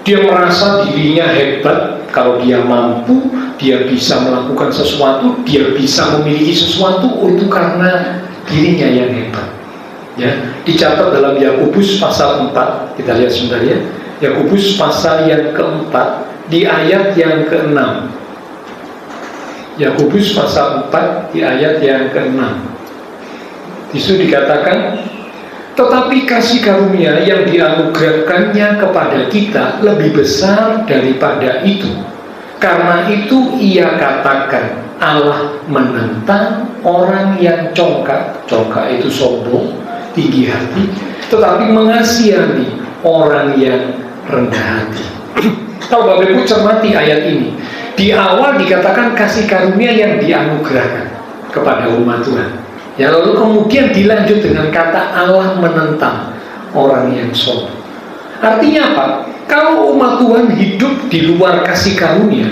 Dia merasa dirinya hebat. Kalau dia mampu, dia bisa melakukan sesuatu, dia bisa memiliki sesuatu, itu karena dirinya yang hebat. Ya, dicatat dalam Yakobus pasal 4. Kita lihat sebentar ya. Yakobus pasal yang keempat di ayat yang ke-6. Yakobus pasal 4 di ayat yang ke-6. Disitu dikatakan, tetapi kasih karunia yang dianugerahkannya kepada kita lebih besar daripada itu. Karena itu ia katakan, Allah menentang orang yang congkak. Congkak itu sombong, tinggi hati, tetapi mengasihani orang yang rendah hati. Kalau Bapak Ibu cermati ayat ini, di awal dikatakan kasih karunia yang dianugerahkan kepada umat Tuhan. Ya, lalu kemudian dilanjut dengan kata Allah menentang orang yang sombong. Artinya apa? Kalau umat Tuhan hidup di luar kasih karunia,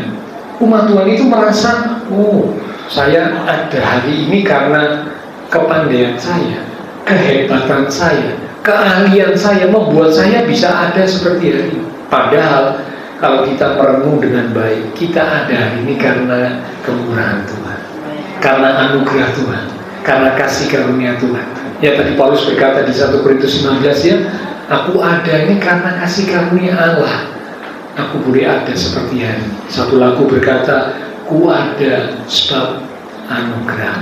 umat Tuhan itu merasa, oh, saya ada hari ini karena kepandaian saya, kehebatan saya, keahlian saya membuat saya bisa ada seperti hari ini. Padahal kalau kita merenung dengan baik, kita ada hari ini karena kemurahan Tuhan, karena anugerah Tuhan, karena kasih karunia Tuhan. Ya, tadi Paulus berkata di 1 Korintus 15 ya, aku ada ini karena kasih karunia Allah. Aku boleh ada seperti hari ini. Satu lagu berkata, ku ada sebab anugerah,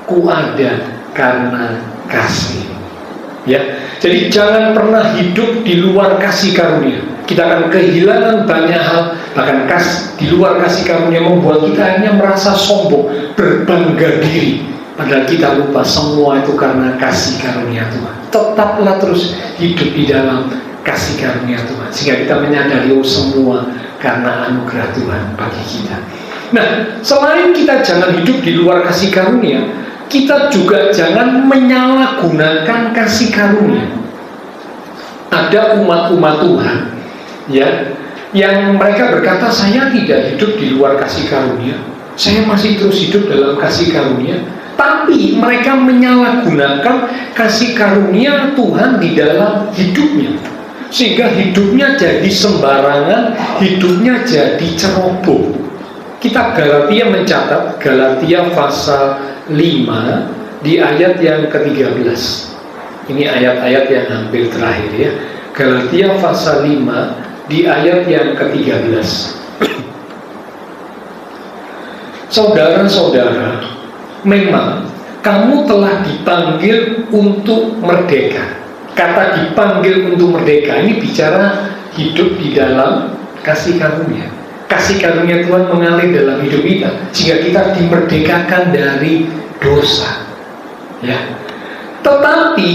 ku ada karena kasih. Ya, jadi jangan pernah hidup di luar kasih karunia. Kita akan kehilangan banyak hal. Bahkan di luar kasih karunia membuat kita hanya merasa sombong, berbangga diri. Padahal kita lupa semua itu karena kasih karunia Tuhan. Tetaplah terus hidup di dalam kasih karunia Tuhan, sehingga kita menyadari semua karena anugerah Tuhan bagi kita. Nah, selain kita jangan hidup di luar kasih karunia, kita juga jangan menyalahgunakan kasih karunia. Ada umat-umat Tuhan ya, yang mereka berkata, saya tidak hidup di luar kasih karunia, saya masih terus hidup dalam kasih karunia. Tapi mereka menyalahgunakan kasih karunia Tuhan di dalam hidupnya, sehingga hidupnya jadi sembarangan, hidupnya jadi ceroboh. Kitab Galatia mencatat, Galatia pasal 5 di ayat yang ke-13. Ini ayat-ayat yang hampir terakhir ya. Galatia pasal 5 di ayat yang ke-13. Saudara-saudara, memang kamu telah dipanggil untuk merdeka. Kata dipanggil untuk merdeka ini bicara hidup di dalam kasih karunia. kasih karunia Tuhan mengalir dalam hidup kita sehingga kita dimerdekakan dari dosa. Ya. Tetapi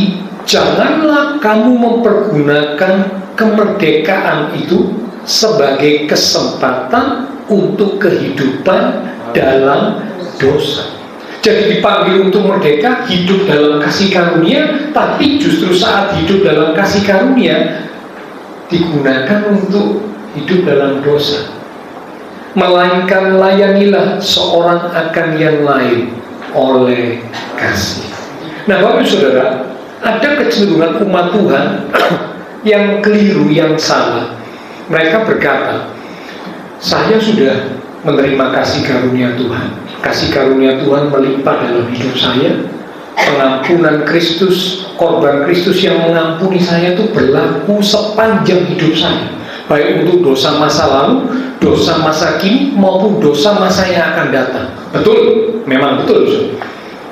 janganlah kamu mempergunakan kemerdekaan itu sebagai kesempatan untuk kehidupan dalam dosa. Jadi dipanggil untuk merdeka, hidup dalam kasih karunia, tapi justru saat hidup dalam kasih karunia digunakan untuk hidup dalam dosa. Melainkan layanilah seorang akan yang lain oleh kasih. Nah, Bapak Saudara, ada kecenderungan umat Tuhan yang keliru, yang salah. Mereka berkata, saya sudah menerima kasih karunia Tuhan. Kasih karunia Tuhan melimpah dalam hidup saya. Pengampunan Kristus, korban Kristus yang mengampuni saya itu berlaku sepanjang hidup saya, baik untuk dosa masa lalu, dosa masa kini, maupun dosa masa yang akan datang. Betul, memang betul.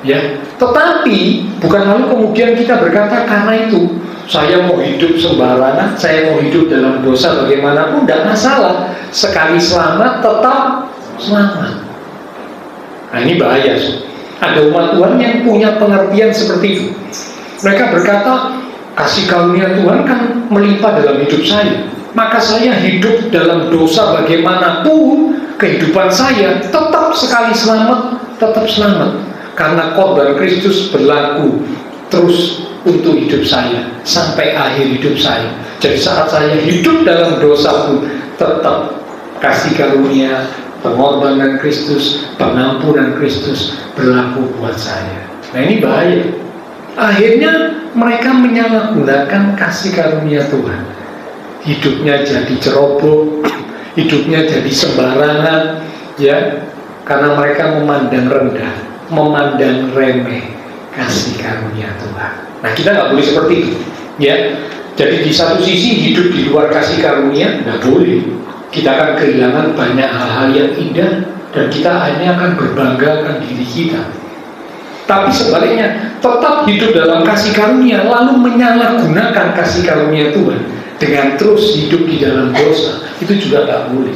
Ya, tetapi bukan lalu kemudian kita berkata karena itu saya mau hidup sembarangan, saya mau hidup dalam dosa bagaimanapun, tidak masalah. Sekali selamat, tetap selamat. Nah, ini bahaya. Ada umat Tuhan yang punya pengertian seperti itu. Mereka berkata, kasih karunia Tuhan kan melimpah dalam hidup saya, maka saya hidup dalam dosa bagaimanapun, kehidupan saya tetap sekali selamat, tetap selamat. Karena korban Kristus berlaku terus untuk hidup saya sampai akhir hidup saya. Jadi saat saya hidup dalam dosa pun tetap kasih karunia, pengorbanan Kristus, pengampunan Kristus berlaku buat saya. Nah, ini bahaya. Akhirnya mereka menyalahgunakan kasih karunia Tuhan. Hidupnya jadi ceroboh, hidupnya jadi sembarangan, ya, karena mereka memandang rendah, memandang remeh kasih karunia Tuhan. Nah, kita nggak boleh seperti itu, ya. Jadi di satu sisi hidup di luar kasih karunia nggak boleh. Kita akan kehilangan banyak hal-hal yang indah dan kita akhirnya akan berbanggakan diri kita. Tapi sebaliknya, tetap hidup dalam kasih karunia lalu menyalahgunakan kasih karunia Tuhan dengan terus hidup di dalam dosa, itu juga nggak boleh.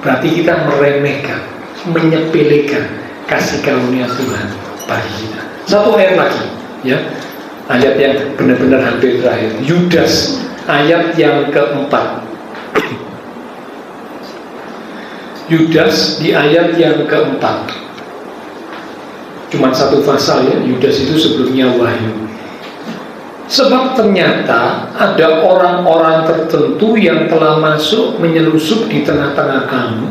Berarti kita meremehkan, menyepelekan kasih karunia Tuhan bagi kita. Satu ayat lagi, ya, ayat yang benar-benar hampir terakhir, Yudas ayat yang keempat. Yudas di ayat yang keempat. Cuma satu pasal, ya, Yudas itu sebelumnya Wahyu. Sebab ternyata ada orang-orang tertentu yang telah masuk menyelusup di tengah-tengah kamu,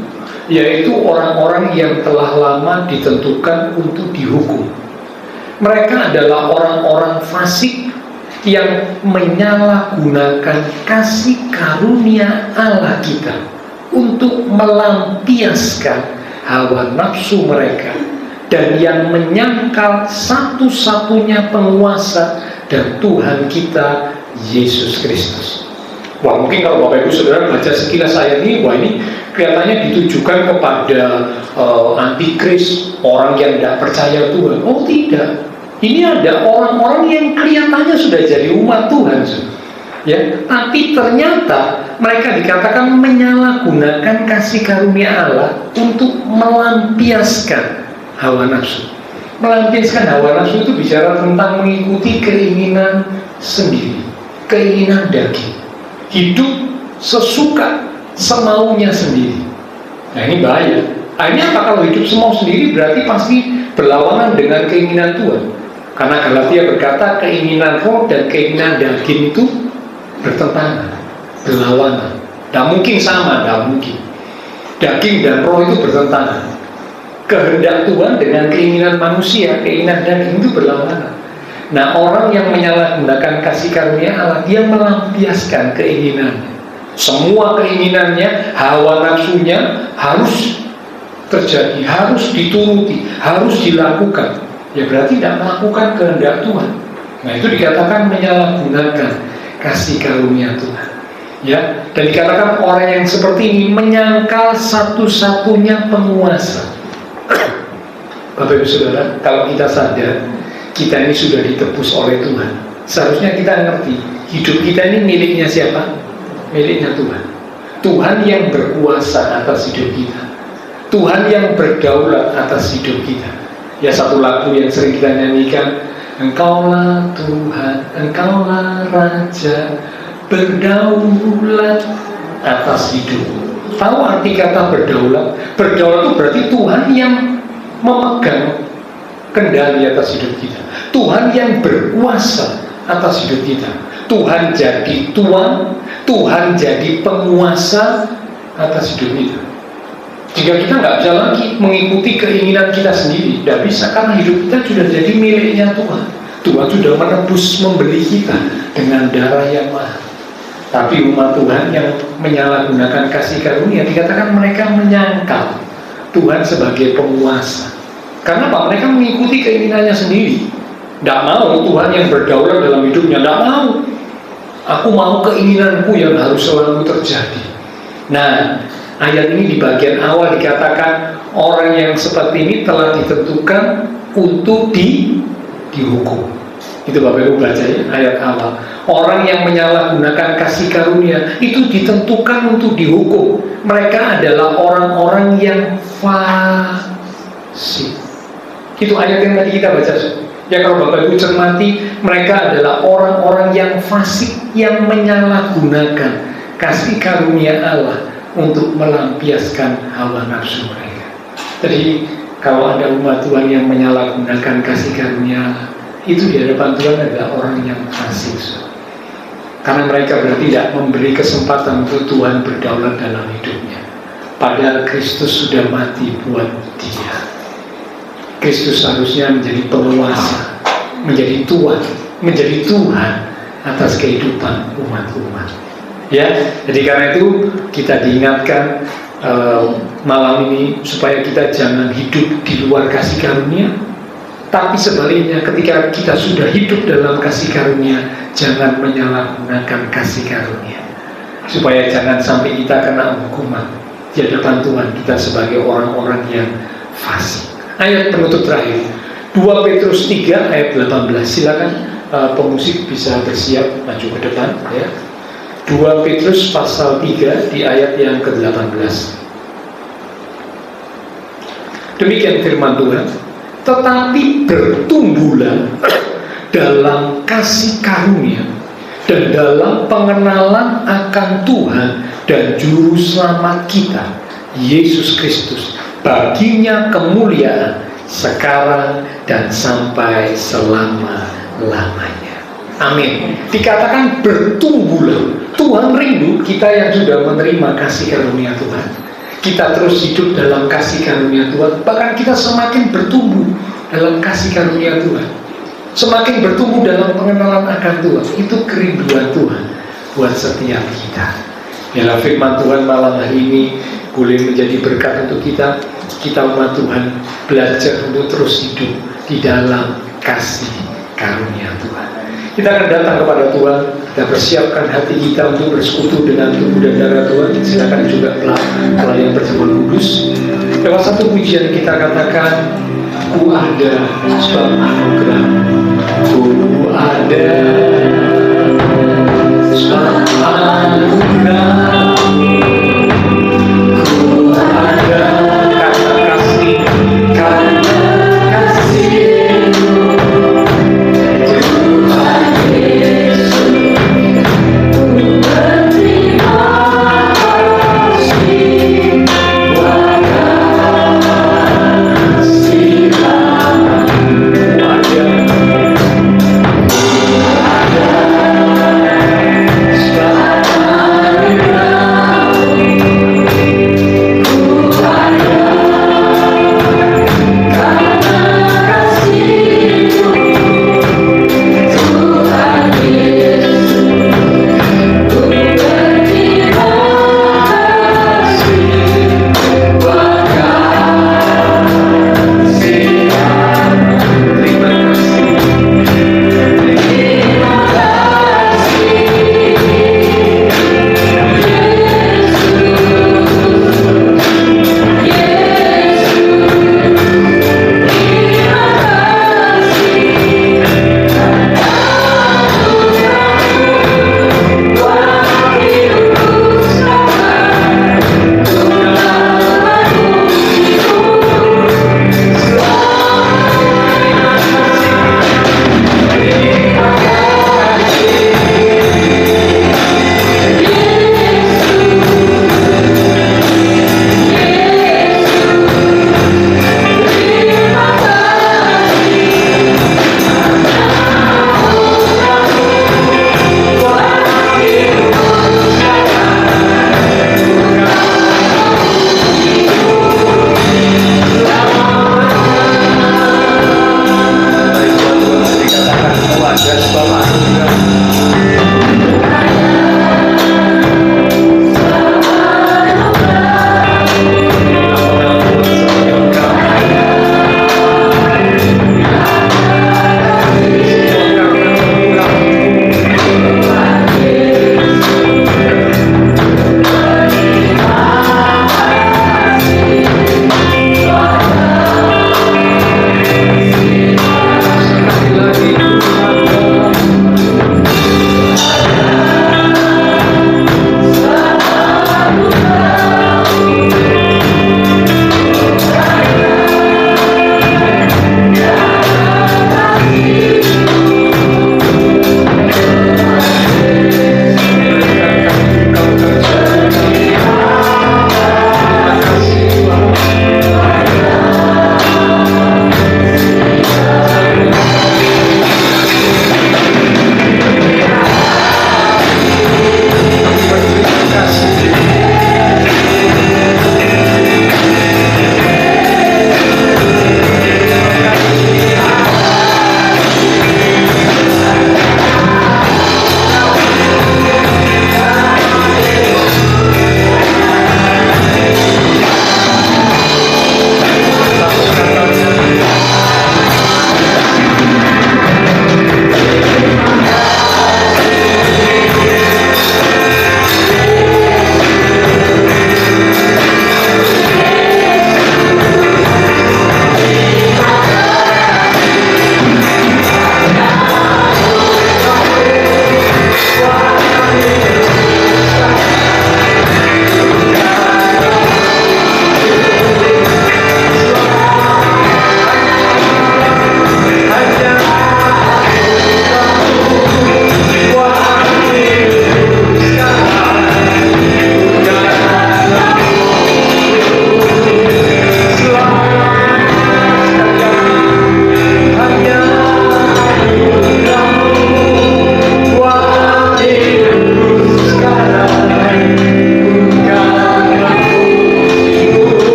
yaitu orang-orang yang telah lama ditentukan untuk dihukum. Mereka adalah orang-orang fasik yang menyalahgunakan kasih karunia Allah kita untuk melampiaskan hawa nafsu mereka, dan yang menyangkal satu-satunya penguasa dan Tuhan kita, Yesus Kristus. Wah, mungkin kalau Bapak Ibu Saudara baca sekilas ayat ini, wah, ini kelihatannya ditujukan kepada antikris, orang yang tidak percaya Tuhan. Oh tidak, ini ada orang-orang yang kelihatannya sudah jadi umat Tuhan, ya, tapi ternyata mereka dikatakan menyalahgunakan kasih karunia Allah untuk melampiaskan hawa nafsu. Melampiaskan hawa nafsu itu bicara tentang mengikuti keinginan sendiri, keinginan daging, hidup sesuka semaunya sendiri. Nah, ini bahaya. Akhirnya apa? Kalau hidup semau sendiri berarti pasti berlawanan dengan keinginan Tuhan. Karena Galatia berkata keinginan roh dan keinginan daging itu bertentangan, berlawanan. Tidak mungkin sama, tidak mungkin. Daging dan roh itu bertentangan. Kehendak Tuhan dengan keinginan manusia, keinginan daging itu berlawanan. Nah, orang yang menyalahgunakan kasih karunia Allah, dia melampiaskan keinginannya. Semua keinginannya, hawa nafsunya harus terjadi, harus dituruti, harus dilakukan. Ya berarti tidak melakukan kehendak Tuhan. Nah, itu dikatakan menyalahgunakan kasih karunia Tuhan, ya. Dan dikatakan orang yang seperti ini menyangkal satu-satunya penguasa. Bapak Ibu Saudara, kalau kita sadar kita ini sudah ditebus oleh Tuhan, seharusnya kita ngerti hidup kita ini miliknya siapa? Miliknya Tuhan. Tuhan yang berkuasa atas hidup kita, Tuhan yang berdaulat atas hidup kita. Ya, satu lagu yang sering kita nyanyikan, Engkaulah Tuhan, Engkaulah Raja, berdaulat atas hidup. Tahu arti kata berdaulat? Berdaulat itu berarti Tuhan yang memegang kendali atas hidup kita, Tuhan yang berkuasa atas hidup kita. Tuhan jadi tuan, Tuhan jadi penguasa atas hidup kita. Jika kita nggak bisa lagi mengikuti keinginan kita sendiri, tidak bisa, karena hidup kita sudah jadi miliknya Tuhan. Tuhan sudah menebus, membeli kita dengan darah yang mahal. Tapi umat Tuhan yang menyalahgunakan kasih karunia, dikatakan mereka menyangkal Tuhan sebagai penguasa. Karena apa? Mereka mengikuti keinginannya sendiri. Tidak mau Tuhan yang berdaulat dalam hidupnya, tidak mau. Aku mau keinginanku yang harus selalu terjadi. Nah, ayat ini di bagian awal dikatakan orang yang seperti ini telah ditentukan untuk dihukum. Itu Bapak Ibu baca ya, ayat awal. Orang yang menyalahgunakan kasih karunia itu ditentukan untuk dihukum. Mereka adalah orang-orang yang fasik. Itu ayat yang tadi kita baca. Ya, kalau Bapak Ibu cermati, mereka adalah orang-orang yang fasik, yang menyalahgunakan kasih karunia Allah untuk melampiaskan hawa nafsu mereka. Jadi kalau ada umat Tuhan yang menyalahgunakan kasih karunia Allah, itu di hadapan Tuhan adalah orang yang fasik. Karena mereka berarti tidak memberi kesempatan untuk Tuhan berdaulat dalam hidupnya. Padahal Kristus sudah mati buat dia. Kristus harusnya menjadi penguasa, menjadi tuan, menjadi Tuhan atas kehidupan umat-umat. Ya, jadi karena itu kita diingatkan malam ini supaya kita jangan hidup di luar kasih karunia, tapi sebaliknya ketika kita sudah hidup dalam kasih karunia, jangan menyalahgunakan kasih karunia, supaya jangan sampai kita kena hukuman di hadapan Tuhan kita sebagai orang-orang yang fasik. Ayat penutup terakhir 2 Petrus 3 ayat 18. Silakan pemusik bisa bersiap maju ke depan ya. 2 Petrus pasal 3 di ayat yang ke-18. Demikian firman Tuhan. Tetapi bertumbuhlah dalam kasih karunia dan dalam pengenalan akan Tuhan dan Juru Selamat kita, Yesus Kristus. Baginya kemuliaan sekarang dan sampai selama-lamanya. Amin. Dikatakan bertumbuhlah. Tuhan rindu kita yang sudah menerima kasih karunia Tuhan, kita terus hidup dalam kasih karunia Tuhan. Bahkan kita semakin bertumbuh dalam kasih karunia Tuhan, semakin bertumbuh dalam pengenalan akan Tuhan. Itu kerinduan Tuhan buat setiap kita. Biarlah firman Tuhan malam hari ini boleh menjadi berkat untuk kita umat Tuhan, belajar untuk terus hidup di dalam kasih karunia Tuhan. Kita akan datang kepada Tuhan, kita persiapkan hati kita untuk bersekutu dengan tubuh dan darah Tuhan. Silakan juga pelayan perjamuan kudus. Lewat satu pujian kita katakan, ku ada sebab anugerah, ku ada sebab anugerah. Ada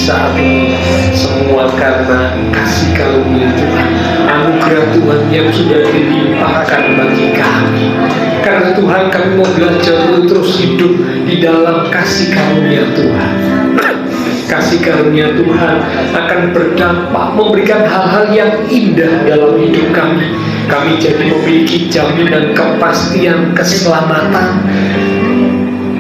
saat ini semua karena kasih karunia Tuhan, anugerah Tuhan yang sudah dilimpahkan bagi kami. Karena Tuhan, kami mau belajar untuk terus hidup di dalam kasih karunia Tuhan. Kasih karunia Tuhan akan berdampak, memberikan hal-hal yang indah dalam hidup kami. Kami jadi memiliki jaminan kepastian keselamatan.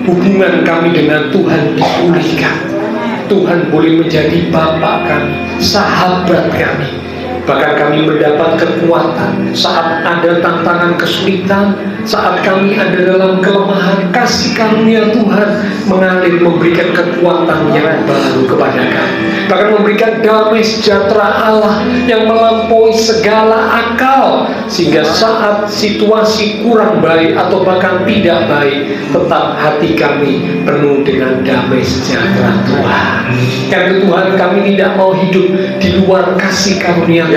Hubungan kami dengan Tuhan dipulihkan. Tuhan boleh menjadi Bapa kami, sahabat kami. Bahkan kami mendapat kekuatan saat ada tantangan kesulitan, saat kami ada dalam kelemahan. Kasih karunia Tuhan mengalir, memberikan kekuatan yang baru kepada kami. Bahkan memberikan damai sejahtera Allah yang melampaui segala akal, sehingga saat situasi kurang baik atau bahkan tidak baik, tetap hati kami penuh dengan damai sejahtera Tuhan. Karena Tuhan, kami tidak mau hidup di luar kasih karunia Tuhan.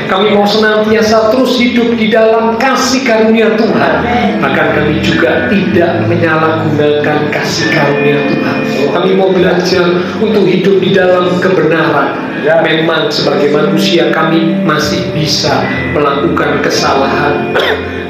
Kami mau senantiasa terus hidup di dalam kasih karunia Tuhan. Bahkan kami juga tidak menyalahgunakan kasih karunia Tuhan. Kami mau belajar untuk hidup di dalam kebenaran. Memang sebagai manusia kami masih bisa melakukan kesalahan.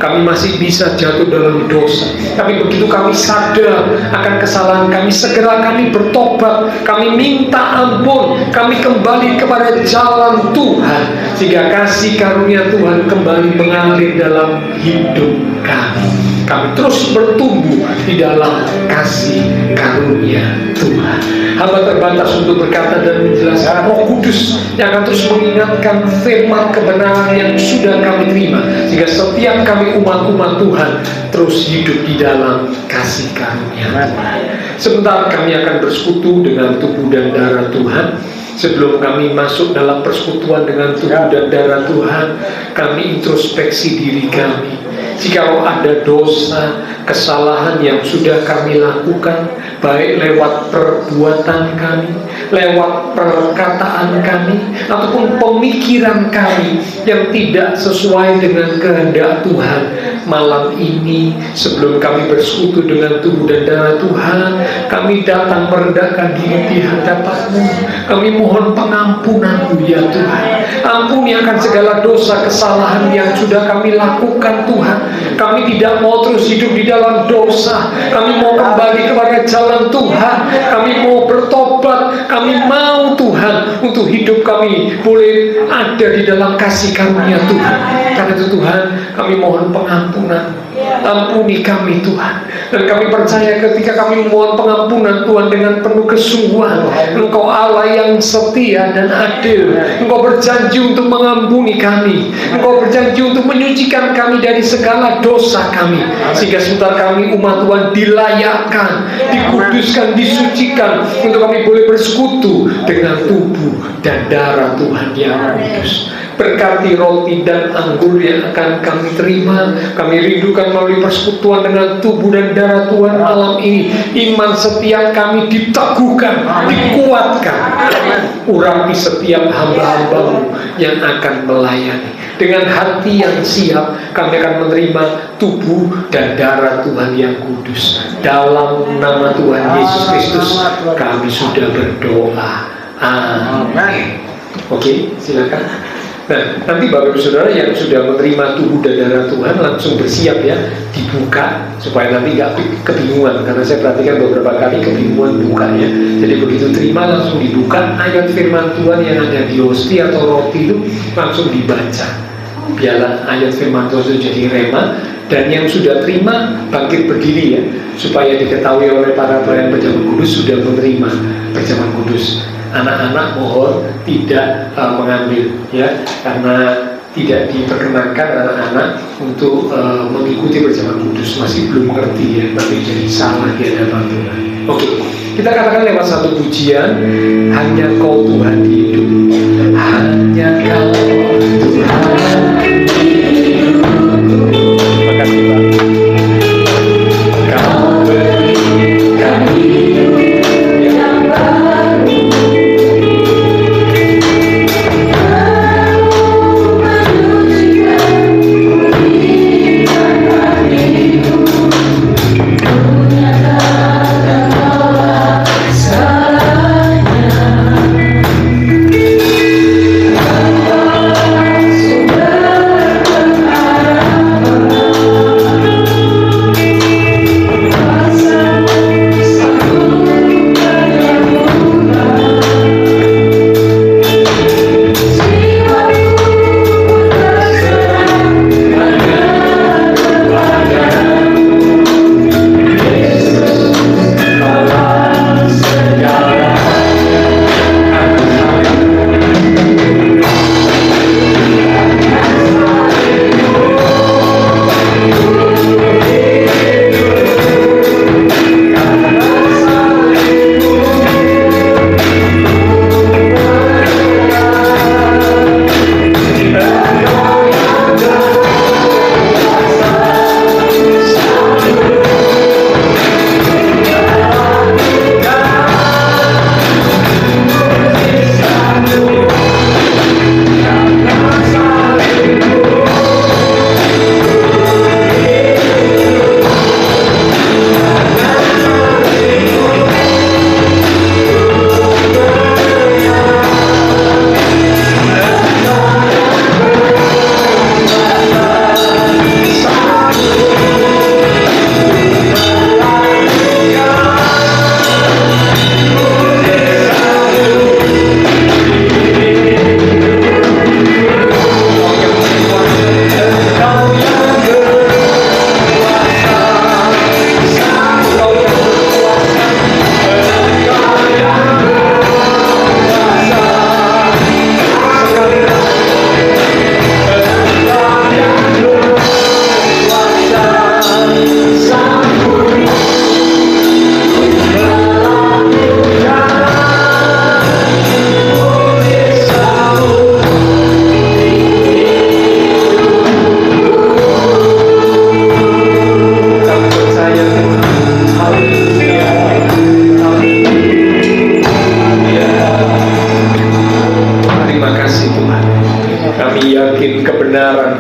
Kami masih bisa jatuh dalam dosa. Tapi begitu kami sadar akan kesalahan kami, segera kami bertobat, kami minta ampun, kami kembali kepada jalan Tuhan, sehingga kasih karunia Tuhan kembali mengalir dalam hidup kami. Kami terus bertumbuh di dalam kasih karunia Tuhan. Hamba terbatas untuk berkata dan menjelaskan. Roh Kudus yang akan terus mengingatkan firman kebenaran yang sudah kami terima, sehingga setiap kami umat-umat Tuhan terus hidup di dalam kasih karunia. Sebentar kami akan bersekutu dengan tubuh dan darah Tuhan. Sebelum kami masuk dalam persekutuan dengan tubuh dan darah Tuhan, kami introspeksi diri kami. Jikalau ada dosa, kesalahan yang sudah kami lakukan, baik lewat perbuatan kami, lewat perkataan kami, ataupun pemikiran kami yang tidak sesuai dengan kehendak Tuhan, malam ini sebelum kami bersekutu dengan tubuh dan darah Tuhan, kami datang merendahkan diri di hadapan-Mu. Kami mohon pengampunan-Mu ya Tuhan. Ampuni akan segala dosa kesalahan yang sudah kami lakukan Tuhan. Kami tidak mau terus hidup di dalam dosa. Kami mau kembali kepada jalan Tuhan. Kami mau bertobat. Kami mau Tuhan untuk hidup kami boleh ada di dalam kasih karunia Tuhan. Karena itu Tuhan, kami mohon pengampunan. Ampuni kami Tuhan. Dan kami percaya ketika kami mohon pengampunan Tuhan dengan penuh kesungguhan, Engkau Allah yang setia dan adil. Engkau berjanji untuk mengampuni kami. Engkau berjanji untuk menyucikan kami dari segala dosa kami, sehingga saudara kami umat Tuhan dilayakkan, dikuduskan, disucikan, untuk kami boleh bersekutu dengan tubuh dan darah Tuhan yang kudus. Berkati roti dan anggur yang akan kami terima. Kami rindukan melalui persekutuan dengan tubuh dan darah Tuhan malam ini. Iman setiap kami diteguhkan, dikuatkan. Urapi setiap hamba-hamba-Mu yang akan melayani. Dengan hati yang siap, kami akan menerima tubuh dan darah Tuhan yang kudus. Dalam nama Tuhan Yesus Kristus kami sudah berdoa. Amin. Oke, silakan. Nah, nanti Bapak Ibu Saudara yang sudah menerima tubuh dan darah Tuhan langsung bersiap ya, dibuka supaya nanti nggak kebingungan, karena saya perhatikan beberapa kali kebingungan bukanya. Jadi begitu terima langsung dibuka ayat firman Tuhan yang ada di hosti atau roti itu langsung dibaca. Biarlah ayat firman Tuhan itu jadi rema, dan yang sudah terima bangkit berdiri ya, supaya diketahui oleh para pelayan perjamuan kudus sudah menerima perjamuan kudus. Anak-anak mohon tidak mengambil ya, karena tidak diperkenankan anak-anak untuk mengikuti perjamuan kudus, masih belum mengerti ya, tapi jadi salah di hadapan Tuhan. Oke, kita katakan lewat satu pujian, hanya Kau Tuhan di hidup, hanya Kau Tuhan di hidupku. Terima kasih Pak. Kau berikan hidup yang baru.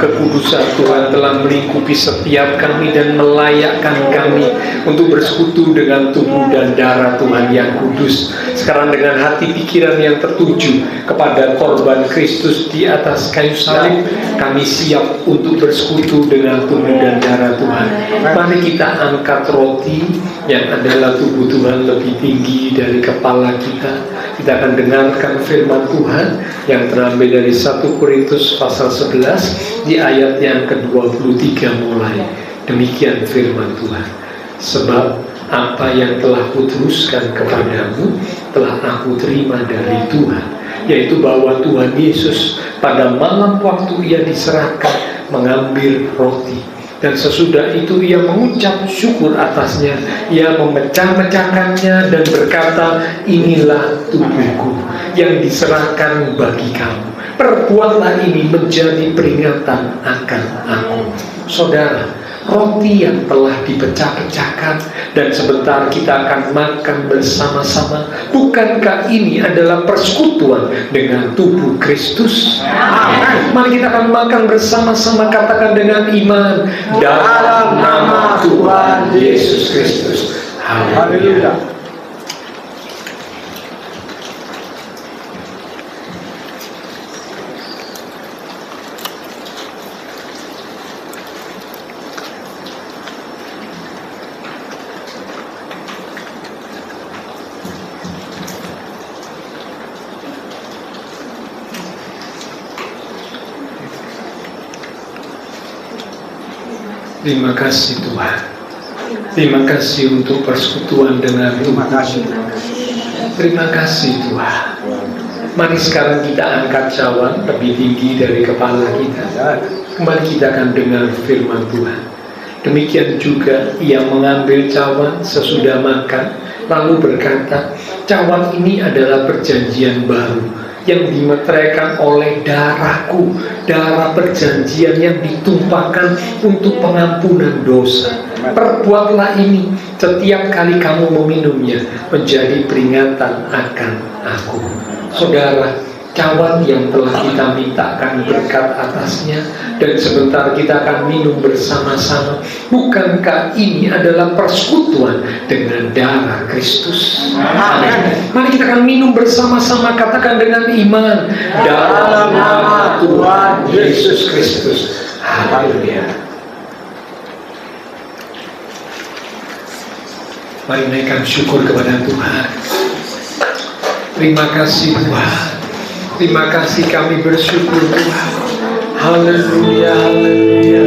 Kekudusan Tuhan telah melingkupi mencukupi setiap kami dan melayakkan kami untuk bersekutu dengan tubuh dan darah Tuhan yang kudus. Sekarang dengan hati pikiran yang tertuju kepada korban Kristus di atas kayu salib, kami siap untuk bersekutu dengan tubuh dan darah Tuhan. Mari kita angkat roti yang adalah tubuh Tuhan lebih tinggi dari kepala kita. Kita akan dengarkan firman Tuhan yang terambil dari 1 Korintus pasal 11 di ayat yang ke-23 mulai. Demikian firman Tuhan. Sebab apa yang telah kuteruskan kepadamu telah aku terima dari Tuhan, yaitu bahwa Tuhan Yesus pada malam waktu ia diserahkan mengambil roti, dan sesudah itu ia mengucap syukur atasnya, ia memecah-mecahkannya dan berkata, inilah tubuhku yang diserahkan bagi kamu. Perbuatlah ini menjadi peringatan akan aku. Saudara, roti yang telah dipecah-pecahkan dan sebentar kita akan makan bersama-sama, bukankah ini adalah persekutuan dengan tubuh Kristus? Mari kita akan makan bersama-sama, katakan dengan iman, dalam nama Tuhan Yesus Kristus. Haleluya. Terima kasih Tuhan. Terima kasih untuk persekutuan dengan Tuhan. Terima kasih Tuhan. Mari sekarang kita angkat cawan lebih tinggi dari kepala kita. Kembali kita akan dengar firman Tuhan. Demikian juga ia mengambil cawan sesudah makan, lalu berkata, cawan ini adalah perjanjian baru yang dimeteraikan oleh darahku, darah perjanjian yang ditumpahkan untuk pengampunan dosa. Perbuatlah ini setiap kali kamu meminumnya menjadi peringatan akan aku. Saudara, cawan yang telah kita mintakan berkat atasnya dan sebentar kita akan minum bersama-sama, bukankah ini adalah persekutuan dengan darah Kristus? Amin. Mari kita akan minum bersama-sama, katakan dengan iman, dalam nama Tuhan Yesus Kristus. Haleluya. Mari naikkan syukur kepada Tuhan. Terima kasih Tuhan. Terima kasih, kami bersyukur Tuhan. Haleluya, haleluya.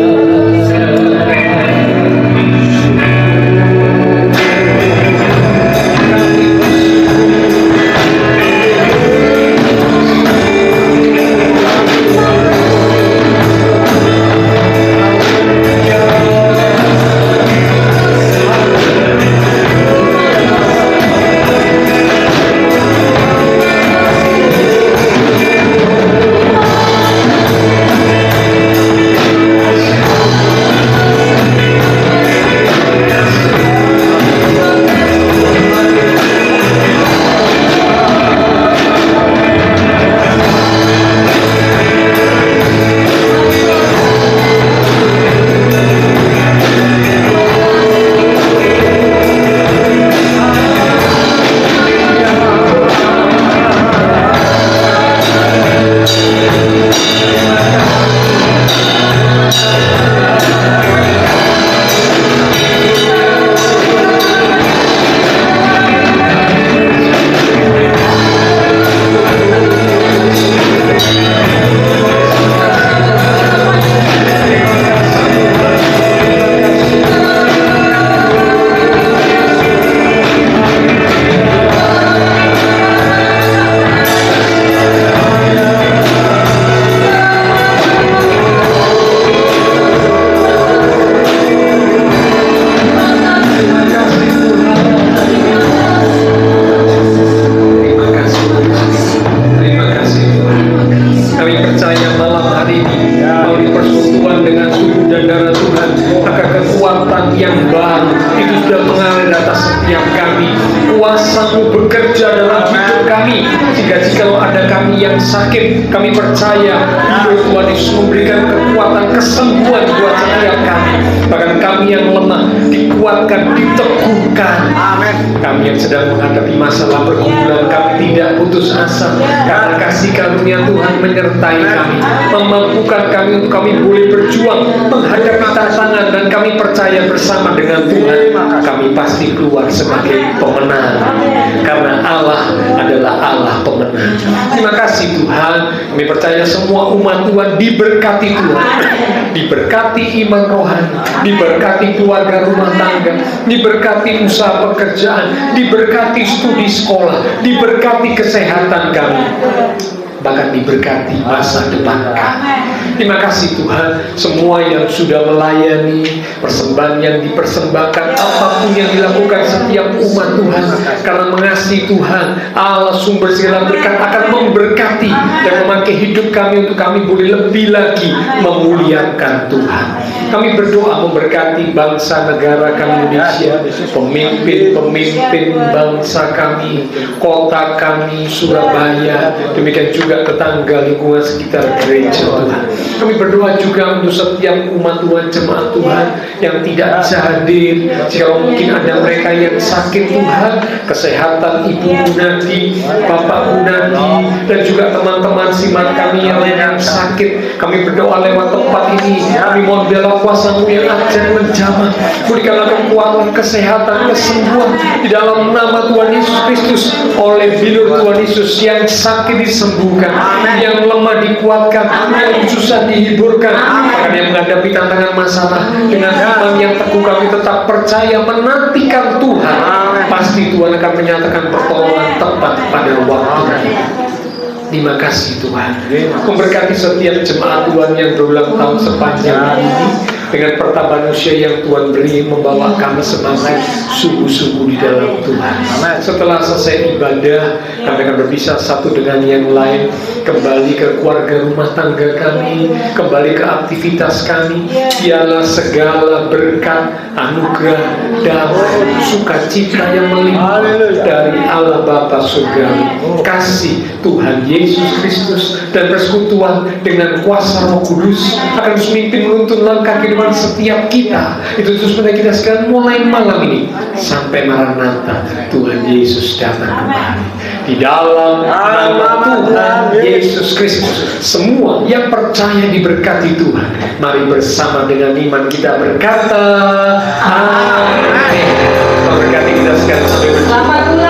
Yang baru itu sudah mengalir atas setiap kami. Kuasa-Mu bekerja dalam hidup kami, sehingga jikalau ada kami yang sakit, kami percaya Tuhan Yesus memberikan kekuatan kesembuhan buat setiap kami. Bahkan kami yang lemah dikuatkan, diteguhkan. Kami yang sedang menghadapi masalah pergumulan, kami tidak putus asa, karena kasih karunia Tuhan menyertai kami, memampukan kami untuk kami boleh berjuang menghadapi tantangan, dan kami percaya bersama dengan Tuhan kami pasti keluar sebagai pemenang, karena Allah adalah Allah pemenang. Terima kasih Tuhan. Kami percaya semua umat Tuhan diberkati Tuhan, diberkati iman rohani, diberkati keluarga rumah tangga, diberkati usaha pekerjaan, diberkati studi sekolah, diberkati kesehatan kami, bahkan diberkati masa depan kami. Terima kasih Tuhan, semua yang sudah melayani, persembahan yang dipersembahkan, apapun yang dilakukan setiap umat Tuhan, karena mengasihi Tuhan, Allah sumber segala berkat akan memberkati dan memakai hidup kami untuk kami boleh lebih lagi memuliakan Tuhan. Kami berdoa memberkati bangsa negara kami Indonesia, pemimpin-pemimpin bangsa kami, kota kami Surabaya, demikian juga tetangga lingkungan sekitar gereja Tuhan. Kami berdoa juga untuk setiap umat Tuhan, jemaat Tuhan yang tidak bisa hadir. Jika mungkin ada mereka yang sakit Tuhan, kesehatan Ibu Gunadi, Bapak Gunadi, dan juga teman-teman simat kami yang lain yang sakit, kami berdoa lewat tempat ini. Kami mohon biarlah kuasa-Mu yang ajaib menjamah, berikanlah kekuatan, kesehatan, kesembuhan di dalam nama Tuhan Yesus Kristus. Oleh bilur Tuhan Yesus, yang sakit disembuhkan, yang lemah dikuatkan, yang susah dihiburkan, bahkan yang menghadapi tantangan masalah dengan iman yang teguh kami tetap percaya menantikan Tuhan. Pasti Tuhan akan menyatakan pertolongan tepat pada waktunya. Terima kasih Tuhan. Memberkati setiap jemaat Tuhan yang berulang tahun sepanjang hari ini, dengan pertambahan usia yang Tuhan beri, membawa kami semakin sungguh-sungguh di dalam Tuhan. Setelah selesai ibadah, kami akan berpisah satu dengan yang lain, kembali ke keluarga rumah tangga kami, kembali ke aktivitas kami. Biarlah segala berkat, anugerah, damai, sukacita yang melimpah dari Allah Bapa surgawi, kasih Tuhan Yesus Kristus, dan persekutuan dengan kuasa Roh Kudus akan terus memimpin menuntun langkah kehidupan setiap kita. Itu terus pada kita sekarang mulai malam ini sampai Maranatha Tuhan Yesus datang kembali. Di dalam nama Tuhan Yesus Kristus, semua yang percaya diberkati Tuhan. Mari bersama dengan iman kita berkata, amin. Memberkati kita sekarang sampai berjumpa.